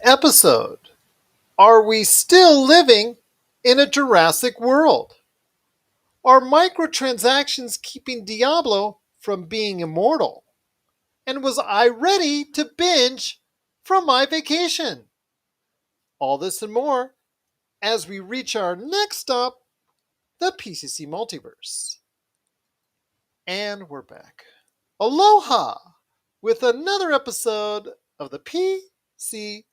Episode. Are we still living in a Jurassic world? Are microtransactions keeping Diablo from being immortal? And was I ready to binge from my vacation? All this and more as we reach our next stop, the PCC Multiverse. And we're back. Aloha with another episode of the PCC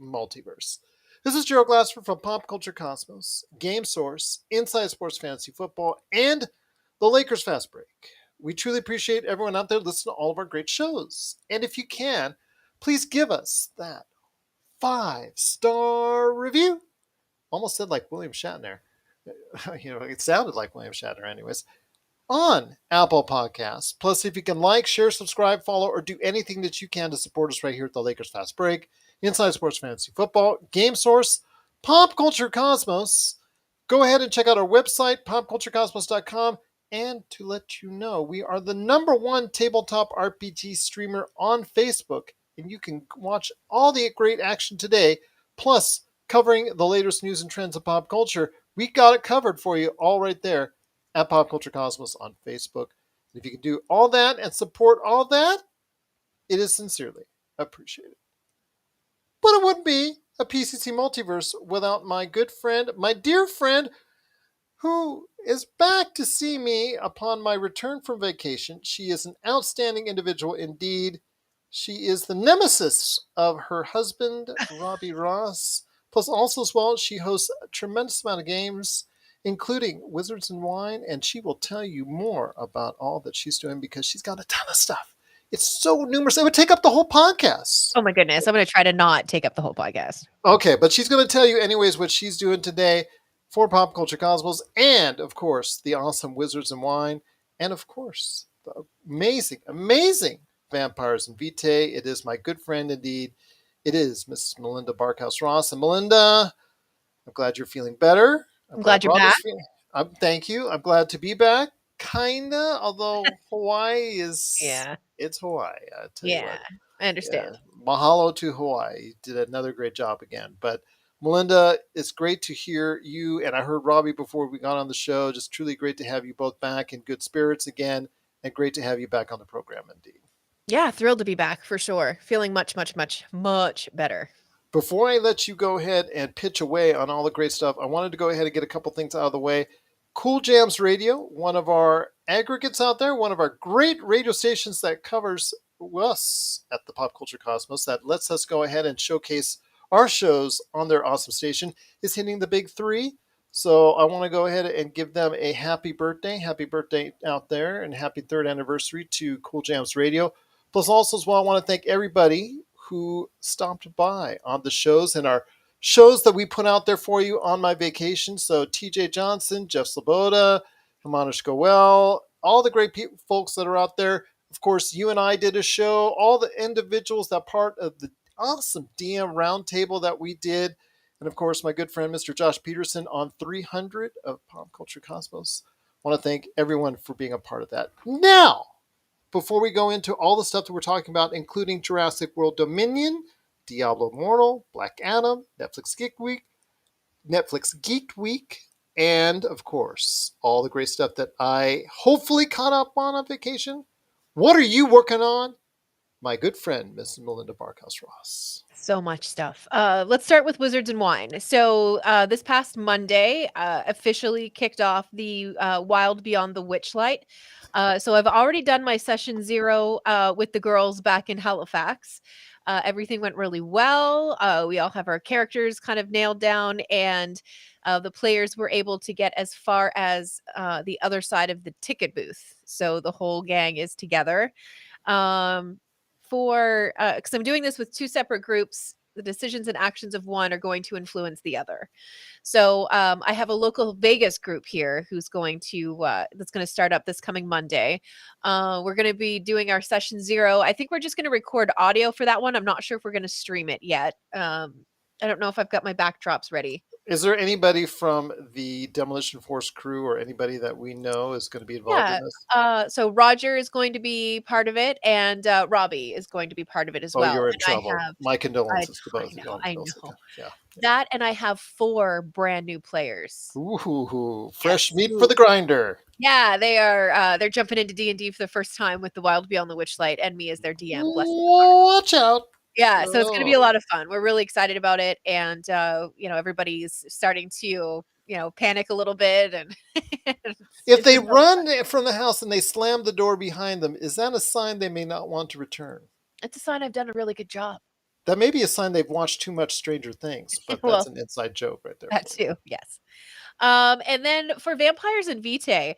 Multiverse. This is Gerald Glassford from Pop Culture Cosmos, Game Source, Inside Sports Fantasy Football, and the Lakers Fast Break. We truly appreciate everyone out there listening to all of our great shows. And if you can, please give us that 5-star review. Almost said like William Shatner. It sounded like William Shatner anyways. On Apple Podcasts. Plus, if you can like, share, subscribe, follow, or do anything that you can to support us right here at the Lakers Fast Break, Inside Sports Fantasy Football, Game Source, Pop Culture Cosmos, go ahead and check out our website, popculturecosmos.com. And to let you know, we are the #1 tabletop RPG streamer on Facebook, and you can watch all the great action today, plus covering the latest news and trends of pop culture. We got it covered for you all right there at Pop Culture Cosmos on Facebook. And if you can do all that and support all that, it is sincerely appreciated. But it wouldn't be a PCC Multiverse without my good friend, my dear friend, who is back to see me upon my return from vacation. She is an outstanding individual indeed. She is the nemesis of her husband, Robbie Ross. Plus, also as well, she hosts a tremendous amount of games, including Wizards and Wine, and she will tell you more about all that she's doing because she's got a ton of stuff. It's so numerous. It would take up the whole podcast. Oh my goodness. I'm going to try to not take up the whole podcast. Okay, but she's going to tell you anyways what she's doing today for Pop Culture Cosmos, and of course, the awesome Wizards and Wine, and of course, the amazing, amazing Vampires and Vitae. It is my good friend indeed. It is Mrs. Melinda Barkhouse Ross. And Melinda, I'm glad you're feeling better. I'm glad you're back. Thank you. I'm glad to be back. Kinda, although Hawaii is it's Hawaii. I tell you what. I understand. Yeah. Mahalo to Hawaii. You did another great job again. But Melinda, it's great to hear you. And I heard Robbie before we got on the show. Just truly great to have you both back in good spirits again. And great to have you back on the program indeed. Yeah, thrilled to be back for sure. Feeling much, much, much, much better. Before I let you go ahead and pitch away on all the great stuff, I wanted to go ahead and get a couple things out of the way. Cool Jams Radio, one of our aggregates out there, one of our great radio stations that covers us at the Pop Culture Cosmos, that lets us go ahead and showcase our shows on their awesome station, is hitting the big 3. So I want to go ahead and give them a happy birthday out there, and happy 3rd anniversary to Cool Jams Radio. Plus also as well, I want to thank everybody who stopped by on the shows and our shows that we put out there for you on my vacation. So TJ Johnson, Jeff Sloboda, Himanish Goel, all the great folks that are out there. Of course, you and I did a show, all the individuals that part of the awesome DM roundtable that we did. And of course, my good friend, Mr. Josh Peterson on 300 of Pop Culture Cosmos. I want to thank everyone for being a part of that. Now, before we go into all the stuff that we're talking about, including Jurassic World Dominion, Diablo Immortal, Black Adam, Netflix Geek Week, and of course, all the great stuff that I hopefully caught up on vacation. What are you working on? My good friend, Mrs. Melinda Barkhouse Ross. So much stuff. Let's start with Wizards and Wine. So this past Monday officially kicked off the Wild Beyond the Witchlight. So I've already done my session 0 with the girls back in Halifax. Everything went really well. We all have our characters kind of nailed down, and the players were able to get as far as the other side of the ticket booth. So the whole gang is together. Because I'm doing this with 2 separate groups, the decisions and actions of one are going to influence the other. So I have a local Vegas group here who's going to that's going to start up this coming Monday. We're going to be doing our session 0. I think we're just going to record audio for that one. I'm not sure if we're going to stream it yet. I don't know if I've got my backdrops ready. Is there anybody from the Demolition Force crew or anybody that we know is going to be involved in Yeah. this? So Roger is going to be part of it, and Robbie is going to be part of it as Oh, well. you're in And I trouble. have, My I, condolences to I both of know, you on I those. know Yeah, yeah. that, and I have 4 brand new players. Ooh, fresh Yes, meat for who, the grinder. yeah, they are. They're jumping into D&D for the first time with the Wild Beyond the Witchlight, and me as their DM. Bless them. Watch out. Yeah, so it's going to be a Oh. lot of fun. We're really excited about it, and everybody's starting to panic a little bit, and If it's they just so fun. run from the house and they slam the door behind them, is that a sign they may not want to return? It's a sign I've done a really good job. That may be a sign they've watched too much Stranger Things, but that's Well, an inside joke right there that for you. too, yes. And then for Vampires and Vitae,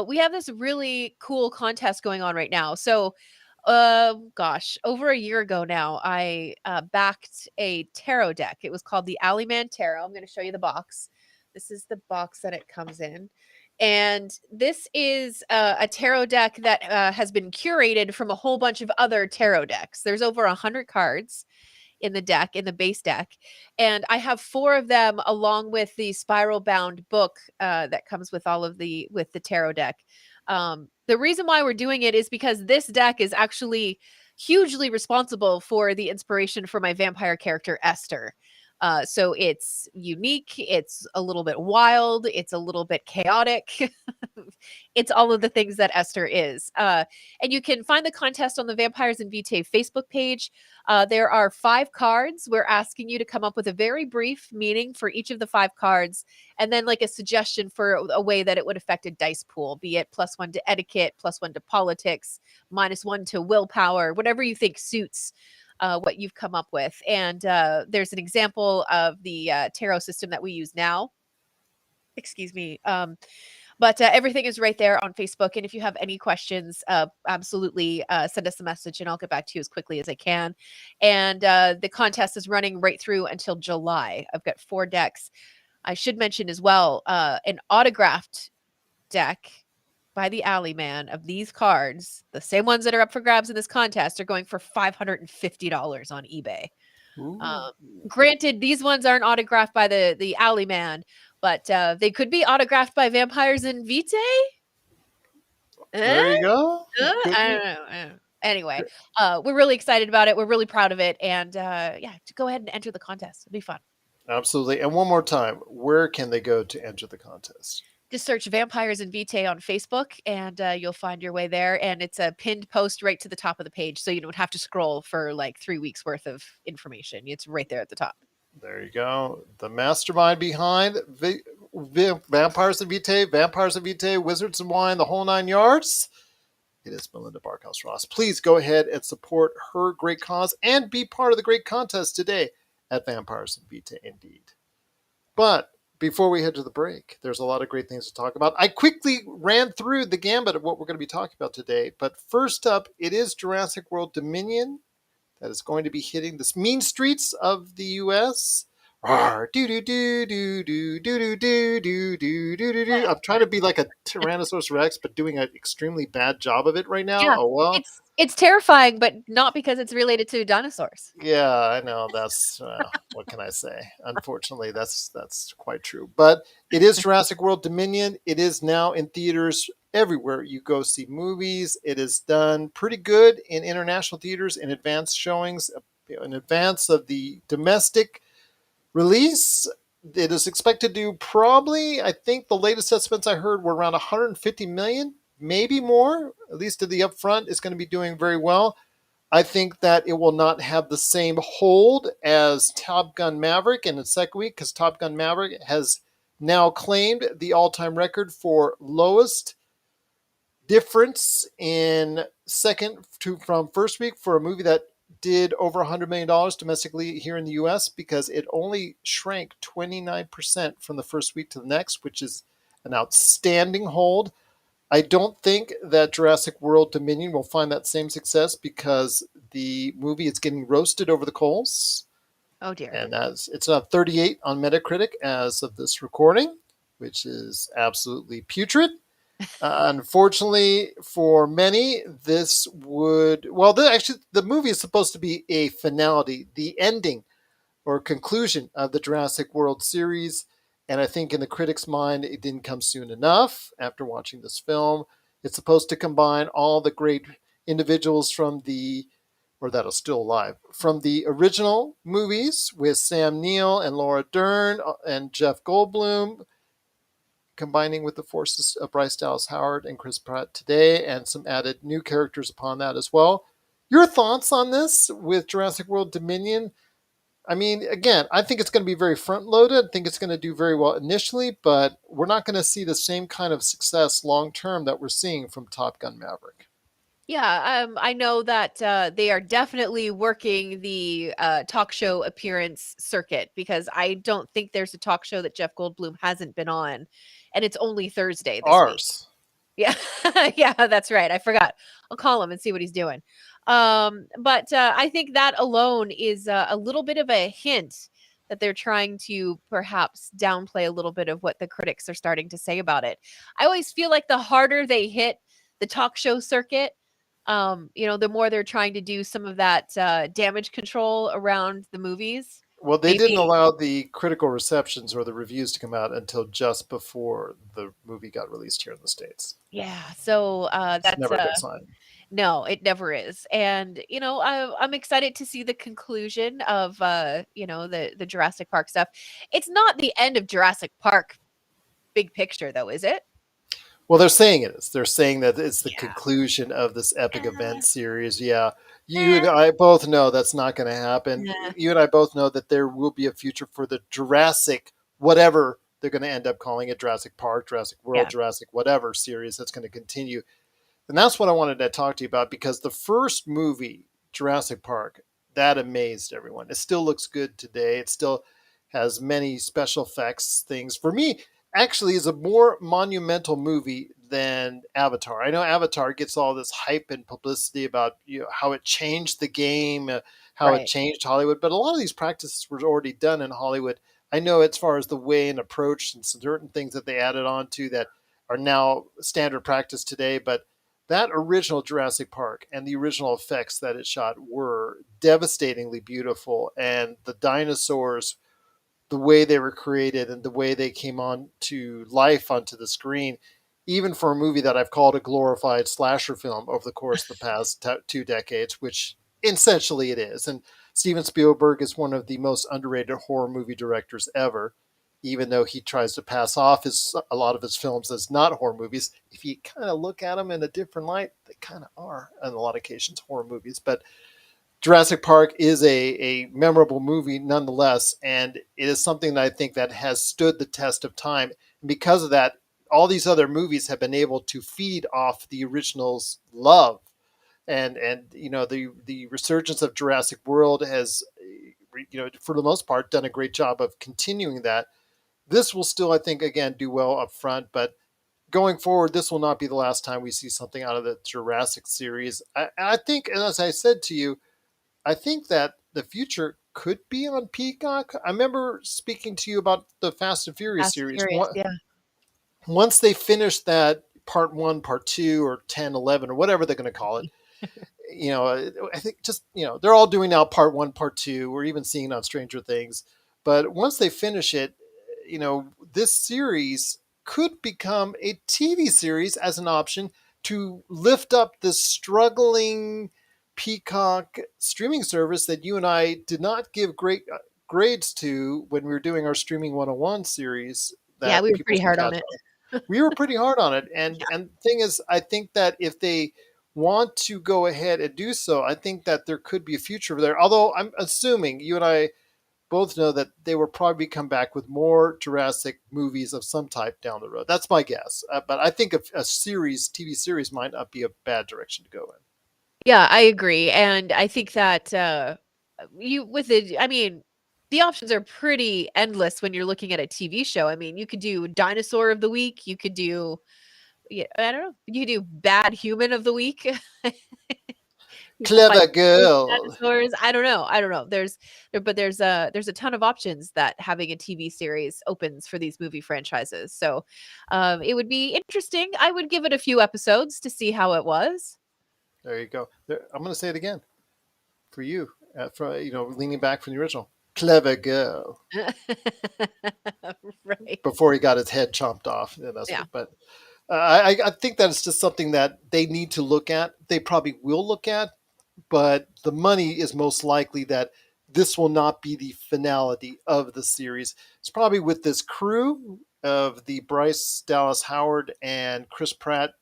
we have this really cool contest going on right now. So, gosh, over a year ago now, I backed a tarot deck. It was called the Alleyman Tarot. I'm going to show you the box. This is the box that it comes in. And this is a tarot deck that has been curated from a whole bunch of other tarot decks. There's over 100 cards in the deck, in the base deck. And I have 4 of them along with the spiral bound book that comes with the tarot deck. The reason why we're doing it is because this deck is actually hugely responsible for the inspiration for my vampire character Esther. So it's unique, it's a little bit wild, it's a little bit chaotic. It's all of the things that Esther is. And you can find the contest on the Vampires and Vitae Facebook page. There are 5 cards. We're asking you to come up with a very brief meaning for each of the 5 cards, and then like a suggestion for a way that it would affect a dice pool, be it +1 to etiquette, +1 to politics, -1 to willpower, whatever you think suits what you've come up with. And there's an example of the tarot system that we use now. Excuse me. But everything is right there on Facebook. And if you have any questions, absolutely send us a message and I'll get back to you as quickly as I can. And the contest is running right through until July. I've got 4 decks. I should mention as well an autographed deck by the Alleyman of these cards, the same ones that are up for grabs in this contest, are going for $550 on eBay. Ooh. Um, Granted, these ones aren't autographed by the Alleyman, but they could be autographed by Vampires and Vitae. There Eh? you go. Could I be. don't know. I don't know. Anyway, we're really excited about it. We're really proud of it, and yeah, go ahead and enter the contest. It'll be fun. Absolutely. And one more time, where can they go to enter the contest? Just search Vampires and Vitae on Facebook, and you'll find your way there. And it's a pinned post right to the top of the page, so you don't have to scroll for like 3 weeks worth of information. It's right there at the top. There you go. The mastermind behind Vampires and Vitae, Wizards and Wine, the whole 9 yards. It is Melinda Barkhouse Ross. Please go ahead and support her great cause and be part of the great contest today at Vampires and Vitae, indeed. But before we head to the break, there's a lot of great things to talk about. I quickly ran through the gambit of what we're going to be talking about today. But first up, it is Jurassic World Dominion that is going to be hitting the mean streets of the U.S. I'm trying to be like a Tyrannosaurus Rex, but doing an extremely bad job of it right now. Yeah, Oh well. it's terrifying, but not because it's related to dinosaurs. Yeah, I know. That's what can I say? Unfortunately, that's quite true. But it is Jurassic World Dominion. It is now in theaters everywhere you go see movies. It is done pretty good in international theaters in advance showings, in advance of the domestic release. It is expected to do probably, I think the latest estimates I heard were around 150 million, maybe more. At least to the upfront, it's going to be doing very well. I think that it will not have the same hold as Top Gun Maverick in its second week because Top Gun Maverick has now claimed the all-time record for lowest difference in second to from first week for a movie that did over $100 million domestically here in the US because it only shrank 29% from the first week to the next, which is an outstanding hold. I don't think that Jurassic World Dominion will find that same success because the movie is getting roasted over the coals. Oh dear. And it's a 38 on Metacritic as of this recording, which is absolutely putrid. Unfortunately, for many, actually, the movie is supposed to be a finality, the ending or conclusion of the Jurassic World series. And I think in the critics' mind, it didn't come soon enough after watching this film. It's supposed to combine all the great individuals from the, or that are still alive, from the original movies with Sam Neill and Laura Dern and Jeff Goldblum, combining with the forces of Bryce Dallas Howard and Chris Pratt today, and some added new characters upon that as well. Your thoughts on this with Jurassic World Dominion? I mean, again, I think it's going to be very front loaded. I think it's going to do very well initially, but we're not going to see the same kind of success long term that we're seeing from Top Gun Maverick. Yeah, I know that they are definitely working the talk show appearance circuit because I don't think there's a talk show that Jeff Goldblum hasn't been on, and it's only Thursday this week. Ours. Yeah, yeah, that's right. I forgot. I'll call him and see what he's doing. But I think that alone is a little bit of a hint that they're trying to perhaps downplay a little bit of what the critics are starting to say about it. I always feel like the harder they hit the talk show circuit, the more they're trying to do some of that damage control around the movies. Well, they didn't Maybe, allow the critical receptions or the reviews to come out until just before the movie got released here in the States. yeah. So It's that's never a good sign. no, it never is. And, I'm excited to see the conclusion of, the Jurassic Park stuff. It's not the end of Jurassic Park big picture, though, is it? Well, they're saying it is. They're saying that it's the Yeah. conclusion of this epic Eh, event series. Yeah. You and eh, I both know that's not going to happen. nah. You and I both know that there will be a future for the Jurassic, whatever they're going to end up calling it, Jurassic Park, Jurassic World, Yeah. Jurassic whatever series that's going to continue. And that's what I wanted to talk to you about because the first movie, Jurassic Park, that amazed everyone. It still looks good today. It still has many special effects things. For me, actually is a more monumental movie than Avatar. I know Avatar gets all this hype and publicity about how it changed the game, how it Right. changed Hollywood, but a lot of these practices were already done in Hollywood. I know as far as the way and approach and certain things that they added on to that are now standard practice today, but that original Jurassic Park and the original effects that it shot were devastatingly beautiful. And the dinosaurs, the way they were created and the way they came on to life onto the screen, even for a movie that I've called a glorified slasher film over the course of the past 2 decades, which essentially it is. And Steven Spielberg is one of the most underrated horror movie directors ever, even though he tries to pass off a lot of his films as not horror movies. If you kind of look at them in a different light, they kind of are on a lot of occasions horror movies. But Jurassic Park is a memorable movie nonetheless, and it is something that I think that has stood the test of time. And because of that, all these other movies have been able to feed off the original's love, and the resurgence of Jurassic World has, for the most part, done a great job of continuing that. This will still, I think, again do well up front, but going forward, this will not be the last time we see something out of the Jurassic series. I think, and as I said to you, I think that the future could be on Peacock. I remember speaking to you about the Fast and Furious Fast and series. Furious, yeah. Once they finish that part one, part two, or 10, 11, or whatever they're going to call it, I think just, they're all doing now part one, part two. We're even seeing it on Stranger Things. But once they finish it, this series could become a TV series as an option to lift up this struggling Peacock streaming service that you and I did not give great grades to when we were doing our Streaming 101 series Yeah, that we were people pretty should hard on catch it. on. We were pretty hard on it, and the thing is, I think that if they want to go ahead and do so, I think that there could be a future there. Although I'm assuming you and I both know that they will probably come back with more Jurassic movies of some type down the road. That's my guess. But I think a series, TV series, might not be a bad direction to go in. Yeah, I agree, and I think that, the options are pretty endless when you're looking at a TV show. I mean, you could do Dinosaur of the Week, you could do yeah, I don't know, you could do Bad Human of the Week. People fight Clever those girl. dinosaurs. I don't know. There's a ton of options that having a TV series opens for these movie franchises. So, it would be interesting. I would give it a few episodes to see how it was. There you go. I'm going to say it again for you, leaning back from the original. Clever girl. Right. Before he got his head chomped off. And that's Yeah. what, but I think that it's just something that they need to look at. They probably will look at, but the money is most likely that this will not be the finality of the series. It's probably with this crew of the Bryce Dallas Howard and Chris Pratt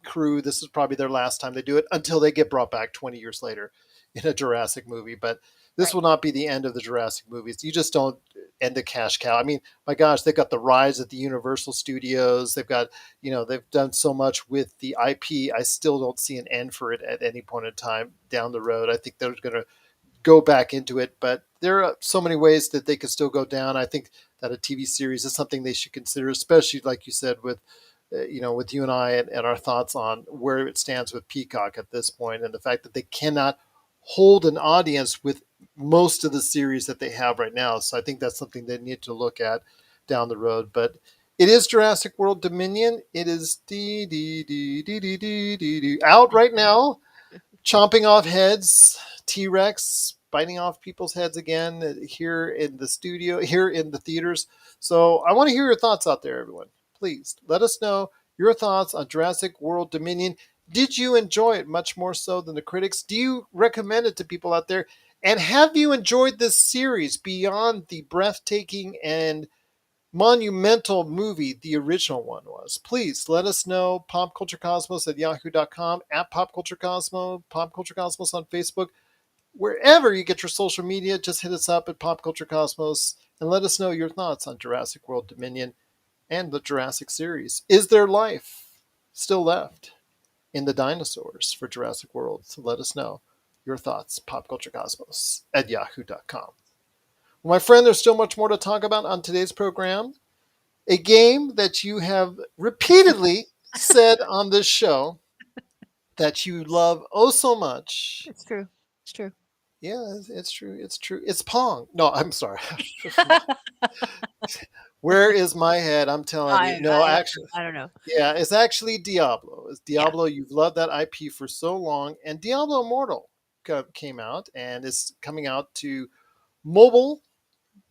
crew. This is probably their last time they do it until they get brought back 20 years later in a Jurassic movie. But this Right. will not be the end of the Jurassic movies. You just don't end a cash cow. I mean, my gosh, they've got the rise at the Universal Studios. They've got, they've done so much with the IP. I still don't see an end for it at any point in time down the road. I think they're going to go back into it, but there are so many ways that they could still go down. I think that a TV series is something they should consider, especially like you said with with you and I and our thoughts on where it stands with Peacock at this point, and the fact that they cannot hold an audience with most of the series that they have right now. So I think that's something they need to look at down the road. But it is Jurassic World Dominion. It is out right now, chomping off heads, T Rex biting off people's heads again here in the studio, here in the theaters. So I want to hear your thoughts out there, everyone. Please let us know your thoughts on Jurassic World Dominion. Did you enjoy it much more so than the critics? Do you recommend it to people out there? And have you enjoyed this series beyond the breathtaking and monumental movie the original one was? Please let us know. Popculturecosmos at yahoo.com, at popculturecosmos, popculturecosmos on Facebook. Wherever you get your social media, just hit us up at popculturecosmos and let us know your thoughts on Jurassic World Dominion and the Jurassic series. Is there life still left in the dinosaurs for Jurassic World? So let us know your thoughts. Popculturecosmos at yahoo.com. Well, my friend, there's still much more to talk about on today's program. A game that you have repeatedly said on this show that you love oh so much. It's true. It's true. Yeah, it's true. It's true. It's Pong. No, I'm sorry. Where is my head? I'm telling you. No, I don't know. actually, I don't know. yeah, it's actually Diablo. It's Yeah. Diablo. You've loved that IP for so long, and Diablo Immortal came out and is coming out to mobile,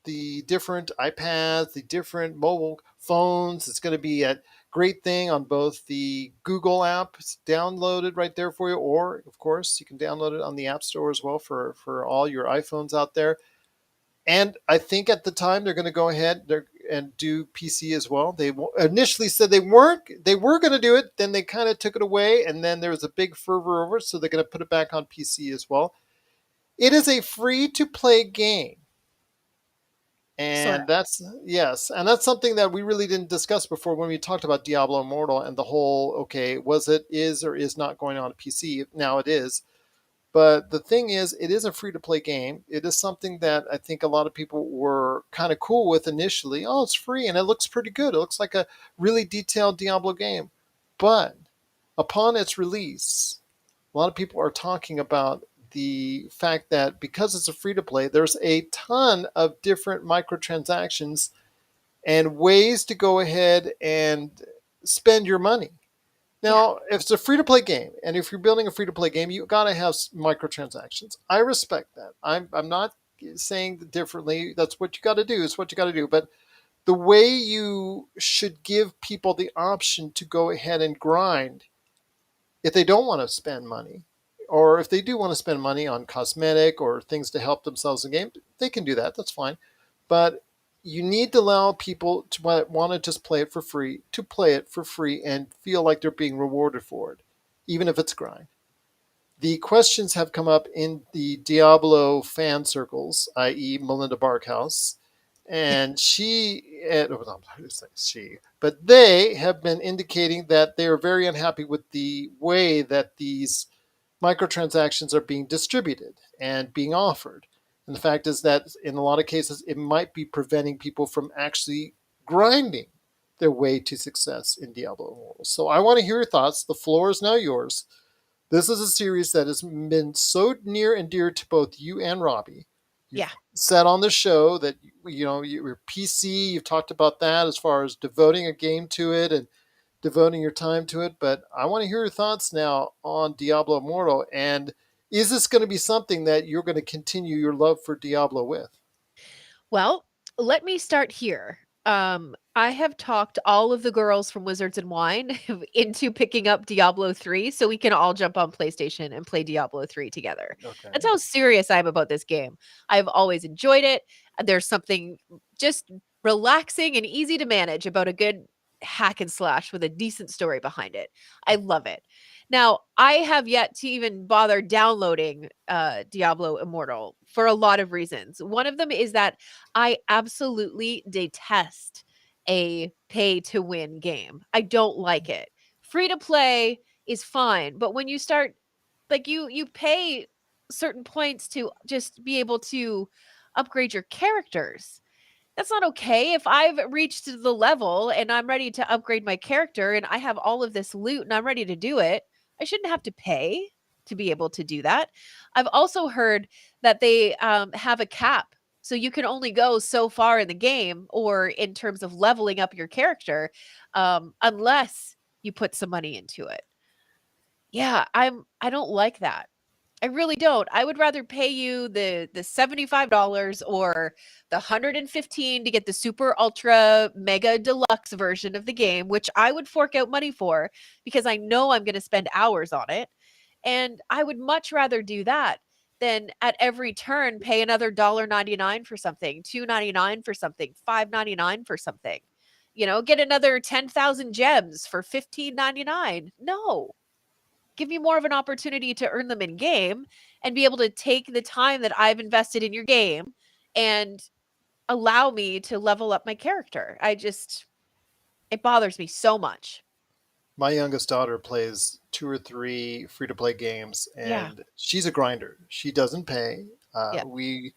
the different iPads, the different mobile phones. It's going to be a great thing on both the Google app. It's downloaded right there for you, or of course you can download it on the App Store as well for all your iPhones out there. And I think at the time they're going to go ahead and do PC as well. They initially said they weren't. They were going to do it, then they kind of took it away, and then there was a big fervor over it, so they're going to put it back on PC as well. It is a free to play game. Sort And that's, yes, and that's something that we really didn't discuss before when we talked about Diablo Immortal and the whole, okay, was it, is or is not going on a PC. Now it is. But the thing is, it is a free to play game. It is something that I think a lot of people were kind of cool with initially. Oh, it's free and it looks pretty good. It looks like a really detailed Diablo game. But upon its release, a lot of people are talking about the fact that because it's a free to play, there's a ton of different microtransactions and ways to go ahead and spend your money. yeah. Now, if it's a free to play game, and if you're building a free to play game, you got to have microtransactions. I respect that. I'm not saying differently. That's what you got to do. It's what you got to do. But the way you should give people the option to go ahead and grind if they don't want to spend money, or if they do want to spend money on cosmetic or things to help themselves in the game, they can do that. That's fine. But you need to allow people to want to just play it for free to play it for free and feel like they're being rewarded for it, even if it's grind. The questions have come up in the Diablo fan circles, i.e., Melinda Barkhouse, and but they have been indicating that they are very unhappy with the way that these microtransactions are being distributed and being offered. And the fact is that in a lot of cases, it might be preventing people from actually grinding their way to success in Diablo Immortal. So I want to hear your thoughts. The floor is now yours. This is a series that has been so near and dear to both you and Robbie. You've Yeah. said on the show that your PC. You've talked about that as far as devoting a game to it and devoting your time to it. But I want to hear your thoughts now on Diablo Immortal. And is this going to be something that you're going to continue your love for Diablo with? Well, let me start here. I have talked all of the girls from Wizards and Wine into picking up Diablo 3 so we can all jump on PlayStation and play Diablo 3 together. That's Okay. how serious I am about this game. I've always enjoyed it. There's something just relaxing and easy to manage about a good hack and slash with a decent story behind it. I love it. Now, I have yet to even bother downloading Diablo Immortal for a lot of reasons. One of them is that I absolutely detest a pay to win game. I don't like it. Free to play is fine, but when you start like you pay certain points to just be able to upgrade your characters. That's not okay. If I've reached the level and I'm ready to upgrade my character and I have all of this loot and I'm ready to do it, I shouldn't have to pay to be able to do that. I've also heard that they have a cap. So you can only go so far in the game or in terms of leveling up your character unless you put some money into it. Yeah, I don't like that. I really don't. I would rather pay you the $75 or the 115 to get the super ultra mega deluxe version of the game, which I would fork out money for because I know I'm going to spend hours on it. And I would much rather do that than at every turn pay another $1.99 for something, $2.99 for something, $5.99 for something. Get another 10,000 gems for $15.99. No, give me more of an opportunity to earn them in game and be able to take the time that I've invested in your game and allow me to level up my character. It bothers me so much. My youngest daughter plays two or three free to play games, Yeah. and she's a grinder. She doesn't pay. Yeah. We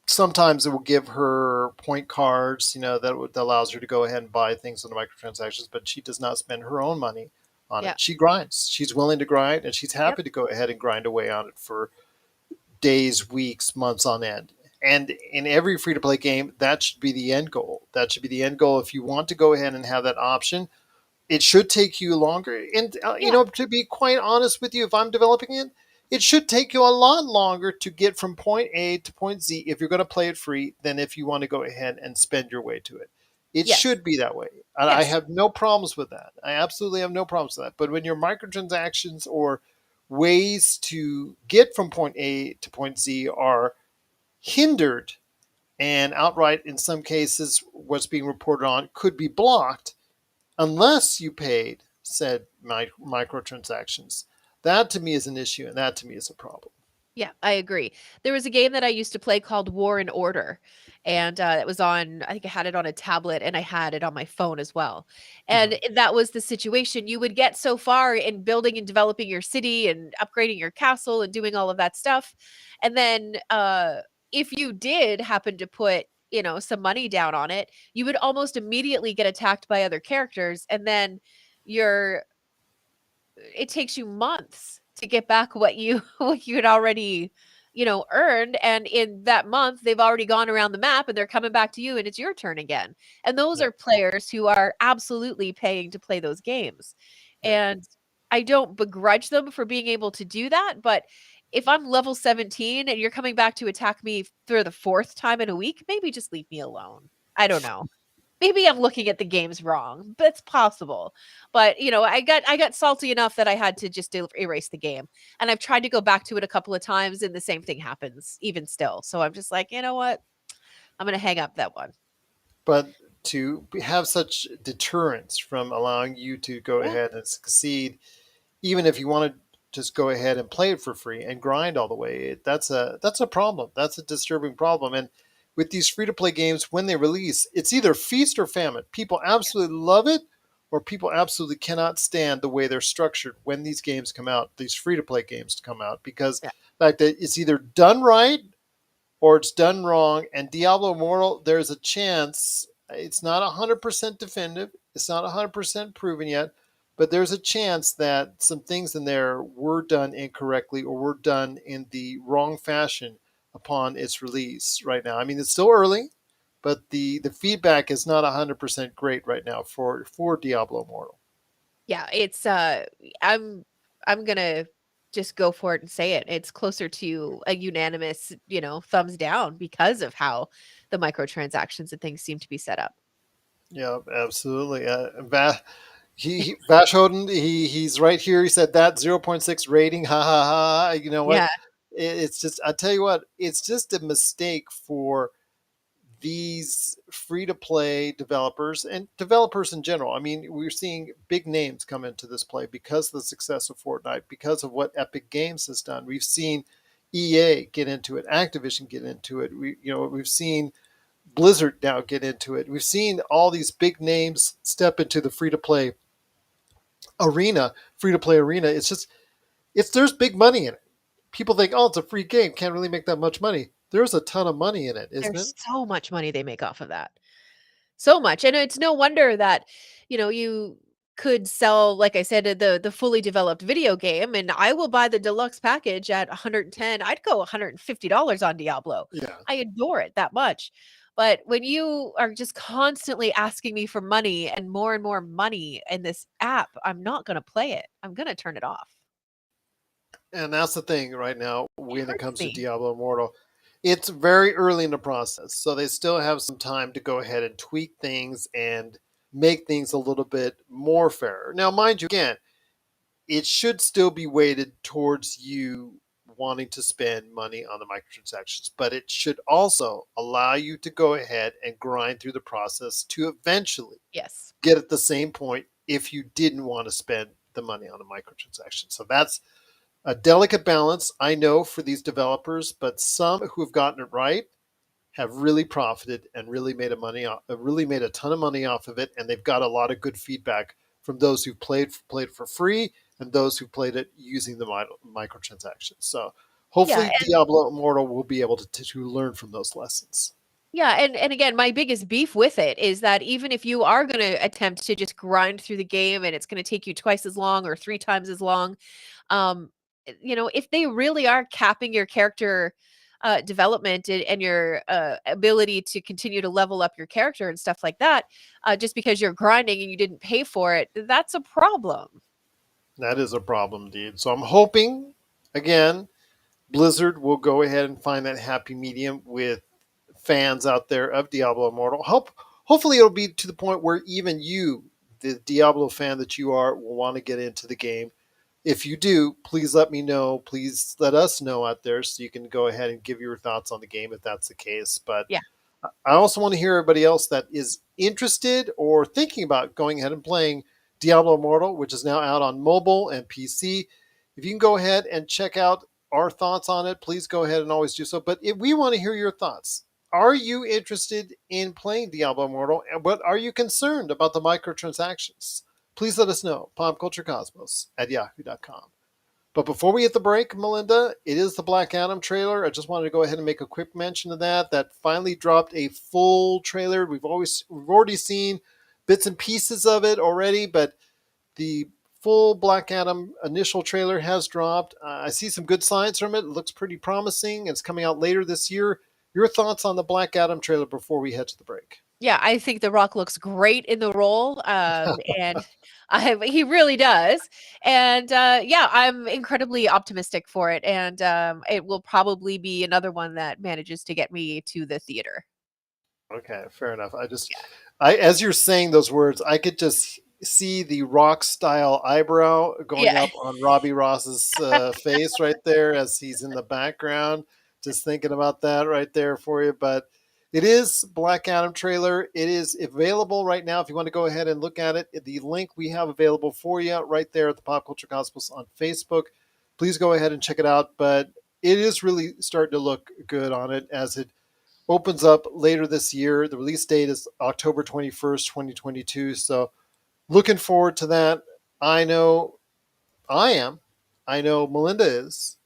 sometimes it will give her point cards, that allows her to go ahead and buy things on the microtransactions, but she does not spend her own money on it. Yeah. She grinds. She's willing to grind, and she's Yep. happy to go ahead and grind away on it for days, weeks, months on end. And in every free to play game, that should be the end goal. That should be the end goal. If you want to go ahead and have that option, it should take you longer. And, Yeah. to be quite honest with you, if I'm developing it, it should take you a lot longer to get from point A to point Z if you're going to play it free than if you want to go ahead and spend your way to it. It Yes. should be that way. And I Yes. have no problems with that. I absolutely have no problems with that. But when your microtransactions or ways to get from point A to point Z are hindered and outright, in some cases, what's being reported on could be blocked unless you paid said microtransactions. That to me is an issue, and that to me is a problem. Yeah, I agree. There was a game that I used to play called War and Order, and it was on. I think I had it on a tablet, and I had it on my phone as well. And Mhm. that was the situation. You would get so far in building and developing your city and upgrading your castle and doing all of that stuff, and then if you did happen to put some money down on it, you would almost immediately get attacked by other characters, and then your it takes you months to get back what you what you had already, earned, and in that month, they've already gone around the map and they're coming back to you and it's your turn again. And those Yeah, are players who are absolutely paying to play those games. yeah. And I don't begrudge them for being able to do that, but if I'm level 17 and you're coming back to attack me for the fourth time in a week, maybe just leave me alone. I don't know. Maybe I'm looking at the games wrong, but it's possible. But, I got salty enough that I had to just erase the game. And I've tried to go back to it a couple of times and the same thing happens even still. So I'm just like, "You know what? I'm going to hang up that one." But to have such deterrence from allowing you to go Yeah. ahead and succeed, even if you want to just go ahead and play it for free and grind all the way, that's a problem. That's a disturbing problem. And with these free to play games, when they release, it's either feast or famine. People absolutely love it, or people absolutely cannot stand the way they're structured when these games come out. These free to play games come out because Yeah. the fact that it's either done right or it's done wrong. And Diablo Immortal, there's a chance. It's not 100% definitive. It's not 100% proven yet, but there's a chance that some things in there were done incorrectly or were done in the wrong fashion upon its release right now. I mean, it's still early, but the feedback is not 100% great right now for Diablo Immortal. Yeah, it's I'm going to just go for it and say it. It's closer to a unanimous, thumbs down because of how the microtransactions and things seem to be set up. Yeah, absolutely. Vash Hoden, he's right here. He said that 0.6 rating. Ha ha ha. You know what? Yeah. It's just, I tell you what, it's just a mistake for these free to play developers and developers in general. I mean, we're seeing big names come into this play because of the success of Fortnite, because of what Epic Games has done. We've seen EA get into it, Activision get into it. We've seen Blizzard now get into it. We've seen all these big names step into the free to play arena. It's just, there's big money in it. People think, oh, it's a free game, can't really make that much money. There's a ton of money in it, isn't it? There's so much money they make off of that. So much. And it's no wonder that, you could sell, like I said, the fully developed video game, and I will buy the deluxe package at 110. I'd go $150 on Diablo. Yeah. I adore it that much. But when you are just constantly asking me for money and more money in this app, I'm not going to play it. I'm going to turn it off. And that's the thing right now It when it hurts comes to me. Diablo Immortal. It's very early in the process, so they still have some time to go ahead and tweak things and make things a little bit more fair. Now, mind you, again, it should still be weighted towards you wanting to spend money on the microtransactions, but it should also allow you to go ahead and grind through the process to eventually Yes. get at the same point if you didn't want to spend the money on the microtransactions. So that's a delicate balance, I know, for these developers, but some who have gotten it right have really profited and really made a ton of money off of it, and they've got a lot of good feedback from those who played for free and those who played it using the microtransactions. So Yeah. hopefully, Diablo Immortal will be able to learn from those lessons. Yeah, and again, my biggest beef with it is that even if you are gonna attempt to just grind through the game and it's gonna take you twice as long or 3 times as long, um, if they really are capping your character, development and your, ability to continue to level up your character and stuff like that, just because you're grinding and you didn't pay for it, that's a problem. That is a problem, indeed. So I'm hoping, again, Blizzard will go ahead and find that happy medium with fans out there of Diablo Immortal. Hopefully it'll be to the point where even you, the Diablo fan that you are, will want to get into the game. If you do, please let me know. Please let us know out there so you can go ahead and give your thoughts on the game if that's the case. But Yeah. I also want to hear everybody else that is interested or thinking about going ahead and playing Diablo Immortal, which is now out on mobile and PC. If you can go ahead and check out our thoughts on it, please go ahead and always do so. But if we want to hear your thoughts. Are you interested in playing Diablo Immortal? But are you concerned about the microtransactions? Please let us know. popculturecosmos@yahoo.com. But before we hit the break, Melinda, it is the Black Adam trailer. I just wanted to go ahead and make a quick mention of that. That finally dropped a full trailer. We've already seen bits and pieces of it already, but the full Black Adam initial trailer has dropped. I see some good signs from it. It looks pretty promising. It's coming out later this year. Your thoughts on the Black Adam trailer before we head to the break? Yeah, I think The Rock looks great in the role, and he really does, and, yeah, I'm incredibly optimistic for it, and, it will probably be another one that manages to get me to the theater. Okay, fair enough. As you're saying those words, I could just see the rock style eyebrow going Yeah. up on Robbie Ross's face right there as he's in the background. Just thinking about that right there for you. But it is Black Adam trailer. It is available right now if you want to go ahead and look at it. The link we have available for you right there at the Pop Culture Cosmos on Facebook. Please go ahead and check it out. But it is really starting to look good on it as it opens up later this year. The release date is October 21st, 2022. So looking forward to that. I know I am. I know Melinda is.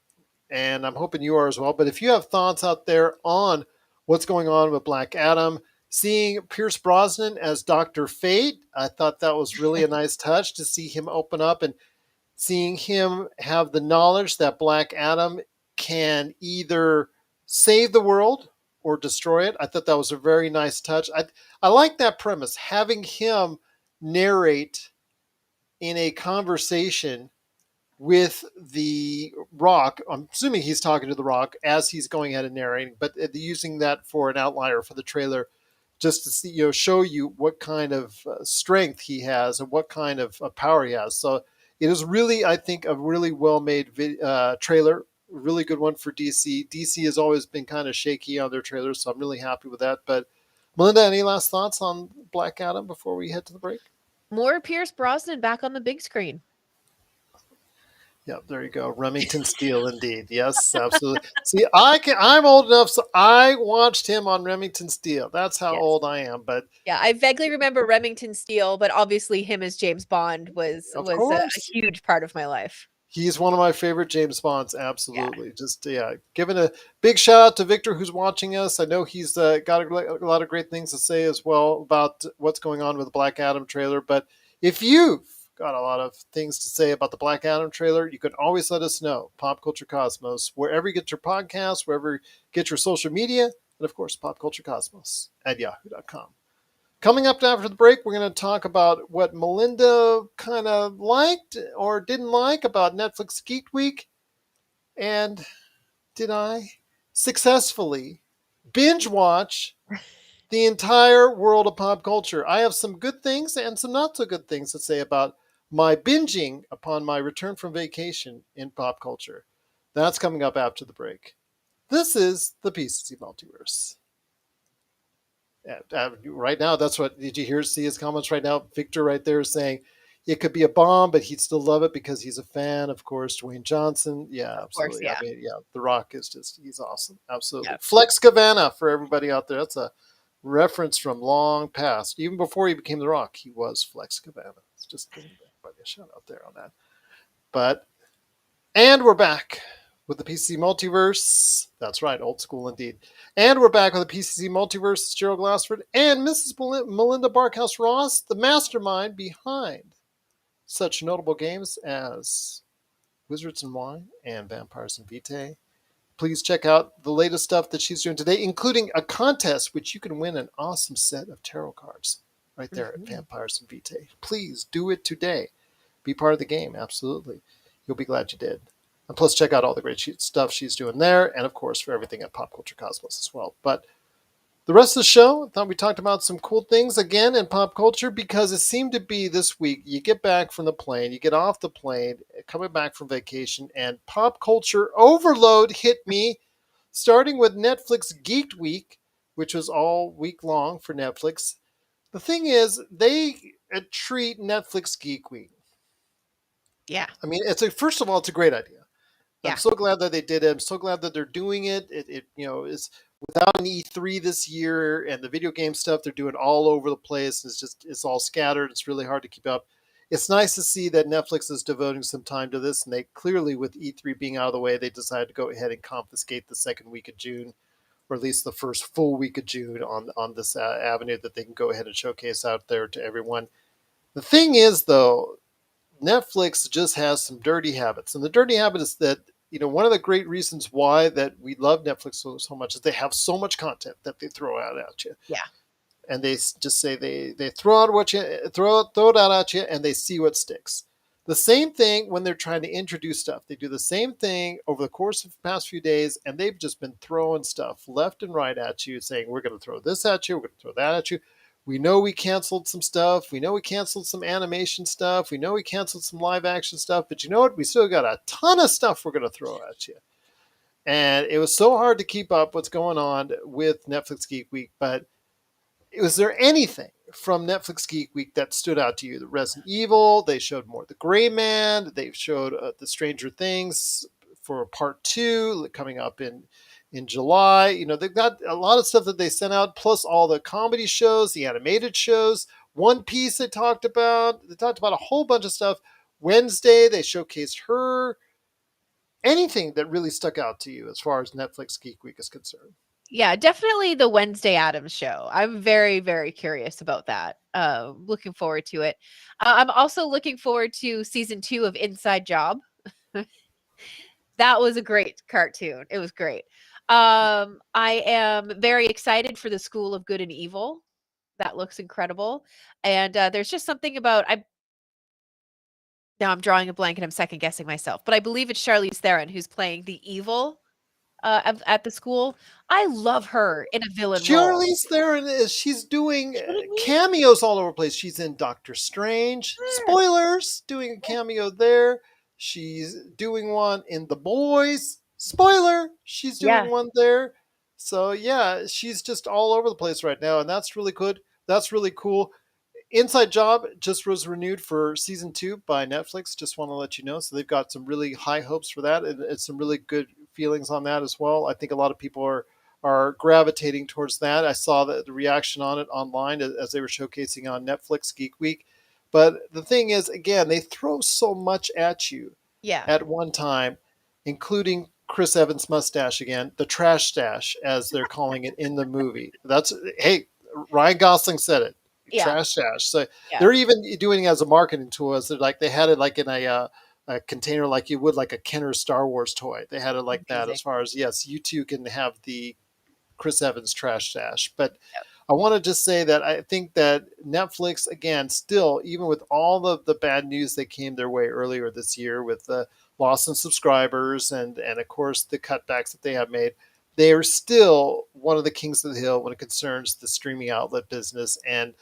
And I'm hoping you are as well. But if you have thoughts out there on what's going on with Black Adam, seeing Pierce Brosnan as Dr. Fate, I thought that was really a nice touch to see him open up and seeing him have the knowledge that Black Adam can either save the world or destroy it. I thought that was a very nice touch. I like that premise, having him narrate in a conversation with the Rock. I'm assuming he's talking to the Rock as he's going ahead and narrating, but using that for an outlier for the trailer, just to see, show you what kind of strength he has and what kind of power he has. So it is really, I think, a really well made trailer. Really good one for DC. DC has always been kind of shaky on their trailers, so I'm really happy with that. But Melinda, any last thoughts on Black Adam before we head to the break? More Pierce Brosnan back on the big screen. Yep, there you go. Remington Steele, indeed. Yes, absolutely. See, I'm old enough, so I watched him on Remington Steele. That's how Yes. old I am. But Yeah, I vaguely remember Remington Steele, but obviously him as James Bond was of a course, huge part of my life. he's one of my favorite James Bonds. Yeah, Absolutely. Just yeah, giving a big shout out to Victor who's watching us. I know he's got a lot of great things to say as well about what's going on with the Black Adam trailer. But if you've got a lot of things to say about the Black Adam trailer, you can always let us know. Pop Culture Cosmos, wherever you get your podcasts, wherever you get your social media, and of course, Pop Culture Cosmos at yahoo.com. Coming up after the break, we're going to talk about what Melinda kind of liked or didn't like about Netflix Geek Week. And did I successfully binge watch the entire world of pop culture? I have some good things and some not so good things to say about my binging upon my return from vacation in pop culture. That's coming up after the break. This is the PCC Multiverse. Right now, that's what did you hear? See his comments right now. Victor right there is saying it could be a bomb, but he'd still love it because he's a fan. Of course, Dwayne Johnson. Yeah, of course, absolutely. I yeah. mean, yeah, The Rock is he's awesome. Absolutely. Yeah. Flex Cavana for everybody out there. That's a reference from long past. Even before he became The Rock, he was Flex Cavana. It's just giving everybody a shout out there on that. But and we're back with the PCC Multiverse. That's right, old school indeed. And we're back with the PCC Multiverse. It's Gerald Glassford and Mrs. Melinda Barkhouse Ross, the mastermind behind such notable games as Wizards and Wine and Vampires and Vitae. Please check out the latest stuff that she's doing today, including a contest which you can win an awesome set of tarot cards right there at Mhm. Vampires and Vitae. Please do it today. Be part of the game, absolutely. You'll be glad you did. And plus, check out all the great stuff she's doing there, and of course, for everything at Pop Culture Cosmos as well. But the rest of the show, I thought we talked about some cool things again in pop culture because it seemed to be this week. You get back from the plane, you get off the plane, coming back from vacation, and pop culture overload hit me, starting with Netflix Geek Week, which was all week long for Netflix. The thing is, they treat Netflix Geek Week. Yeah, I mean, first of all, it's a great idea. I'm yeah, so glad that they did it. I'm so glad that they're doing it. It is without an E3 this year and the video game stuff they're doing all over the place. It's all scattered. It's really hard to keep up. It's nice to see that Netflix is devoting some time to this, and they clearly, with E3 being out of the way, they decided to go ahead and confiscate the second week of June, or at least the first full week of June on this avenue that they can go ahead and showcase out there to everyone. The thing is, though, Netflix just has some dirty habits, and the dirty habit is that one of the great reasons why that we love Netflix so much is they have so much content that they throw out at you, yeah, and they just say they throw out what you throw it out at you, and they see what sticks. The same thing when they're trying to introduce stuff. They do the same thing over the course of the past few days, and they've just been throwing stuff left and right at you, saying we're going to throw this at you, we're going to throw that at you. We know we canceled some stuff. We know we canceled some animation stuff. We know we canceled some live action stuff. But you know what? We still got a ton of stuff we're going to throw at you. And it was so hard to keep up what's going on with Netflix Geek Week. But was there anything from Netflix Geek Week that stood out to you? The Resident Evil, they showed more of the Gray Man, they showed the Stranger Things for part two coming up in July. They've got a lot of stuff that they sent out, plus all the comedy shows, the animated shows, One Piece they talked about. They talked about a whole bunch of stuff. Wednesday, they showcased her. Anything that really stuck out to you as far as Netflix Geek Week is concerned? yeah. Definitely the Wednesday Addams show. I'm very, very curious about that. Looking forward to it. I'm also looking forward to season 2 of Inside Job. That was a great cartoon. It was great. I am very excited for the School of Good and Evil. That looks incredible. And there's just something about Now I'm drawing a blank and I'm second guessing myself, but I believe it's Charlize Theron who's playing the evil at the school. I love her in a villain role. Charlize Theron is she's doing Kidding me? cameos all over the place. She's in Doctor Strange. Yes. Spoilers, doing a cameo there. She's doing one in The Boys. Spoiler, she's Yeah. doing one there. So yeah, she's just all over the place right now, and that's really good. That's really cool. Inside Job just was renewed for season 2 by Netflix. Just want to let you know. So they've got some really high hopes for that, and some really good feelings on that as well. I think a lot of people are gravitating towards that. I saw the reaction on it online as they were showcasing on Netflix Geek Week. But the thing is, again, they throw so much at you Yeah. at one time, including Chris Evans' mustache again, the trash stash, as they're calling it in the movie. That's hey, Ryan Gosling said it, Yeah. trash stash. So Yeah. they're even doing it as a marketing tool. As they're like they had it like in a container, like you would like a Kenner Star Wars toy. They had it like that. Amazing. As far as yes, you too can have the Chris Evans trash stash. But Yep. I want to just say that I think that Netflix, again, still, even with all the bad news that came their way earlier this year with the loss in subscribers and of course the cutbacks that they have made, they are still one of the kings of the hill when it concerns the streaming outlet business. And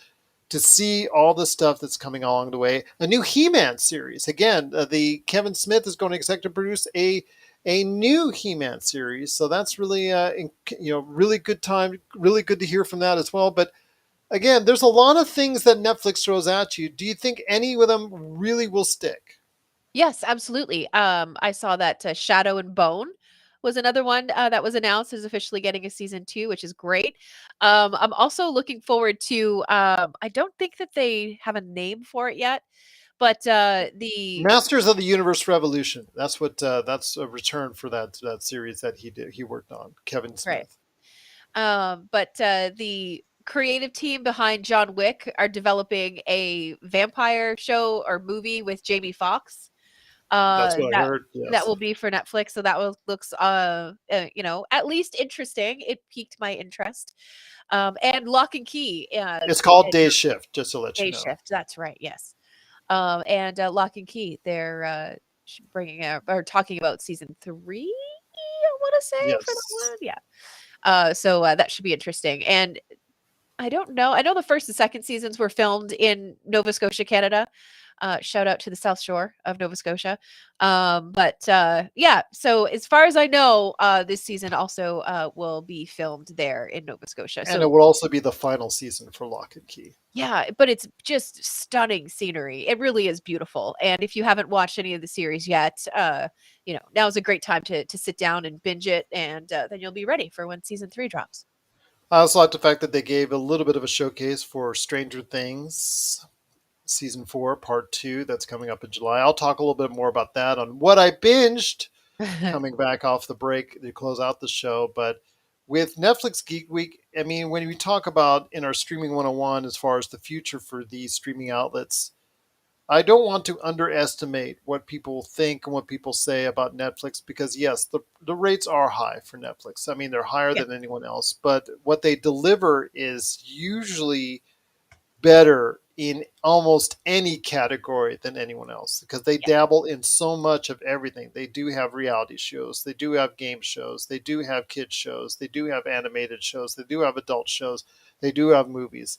to see all the stuff that's coming along the way. A new He-Man series. Again, the Kevin Smith is going to executive produce a new He-Man series. So that's really really good time. Really good to hear from that as well. But again, there's a lot of things that Netflix throws at you. Do you think any of them really will stick? Yes, absolutely. I saw that Shadow and Bone was another one that was announced is officially getting a season 2, which is great. I'm also looking forward to. I don't think that they have a name for it yet, but the Masters of the Universe Revolution. That's what. That's a return for that series that he worked on. Kevin right. Smith. But the creative team behind John Wick are developing a vampire show or movie with Jamie Foxx. That's what I That heard. that Yes. will be for Netflix, so that will looks, at least interesting. It piqued my interest. And Lock and Key, It's called and Day Shift, just to let you Day know. Shift, that's right, yes. And Lock and Key, they're bringing out or talking about season 3, I want to say for that Yes. one, yeah. So that should be interesting. And I don't know. I know the first and second seasons were filmed in Nova Scotia, Canada. Shout out to the South Shore of Nova Scotia. But yeah, so as far as I know, this season also will be filmed there in Nova Scotia. And it So will also be the final season for Lock and Key. yeah, but it's just stunning scenery. It really is beautiful. And if you haven't watched any of the series yet, now's a great time to sit down and binge it, and then you'll be ready for when season 3 drops. I also like the fact that they gave a little bit of a showcase for Stranger Things season 4, part 2, that's coming up in July. I'll talk a little bit more about that on what I binged coming back off the break to close out the show. But with Netflix Geek Week, I mean, when we talk about in our streaming 101 as far as the future for these streaming outlets, I don't want to underestimate what people think and what people say about Netflix because, yes, the rates are high for Netflix. I mean, they're higher Yeah, than anyone else, but what they deliver is usually better in almost any category than anyone else because they yeah, dabble in so much of everything. They do have reality shows, they do have game shows, they do have kids shows, they do have animated shows, they do have adult shows, they do have movies.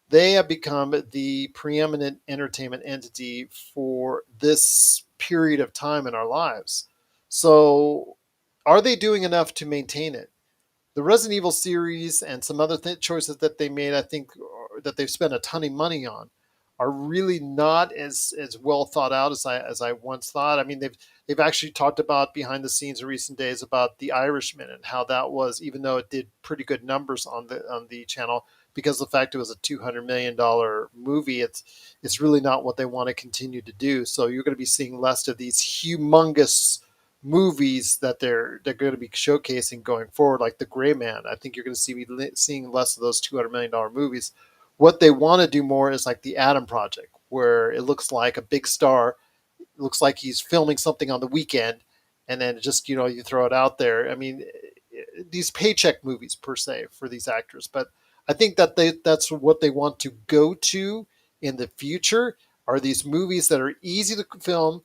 They have become the preeminent entertainment entity for this period of time in our lives. So, are they doing enough to maintain it? The Resident Evil series and some other choices that they made, I think, that they've spent a ton of money on, are really not as well thought out as I once thought. I mean, they've actually talked about behind the scenes in recent days about The Irishman and how that was, even though it did pretty good numbers on the channel, because of the fact it was a $200 million movie, it's really not what they want to continue to do. So you're going to be seeing less of these humongous movies that they're going to be showcasing going forward, like The Gray Man. I think you're going to seeing less of those $200 million movies. What they want to do more is like the Adam Project, where it looks like a big star, it looks like he's filming something on the weekend, and then just you throw it out there. I mean, these paycheck movies per se for these actors, but I think that that's what they want to go to in the future. are these movies that are easy to film,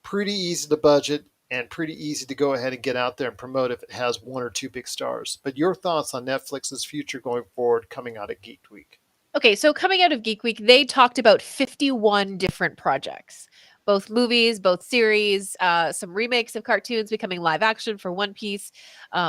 pretty easy to budget, and pretty easy to go ahead and get out there and promote if it has one or two big stars. But your thoughts on Netflix's future going forward coming out of Geek Week? Okay, so coming out of Geek Week, they talked about 51 different projects, both movies, both series, some remakes of cartoons becoming live action for One Piece,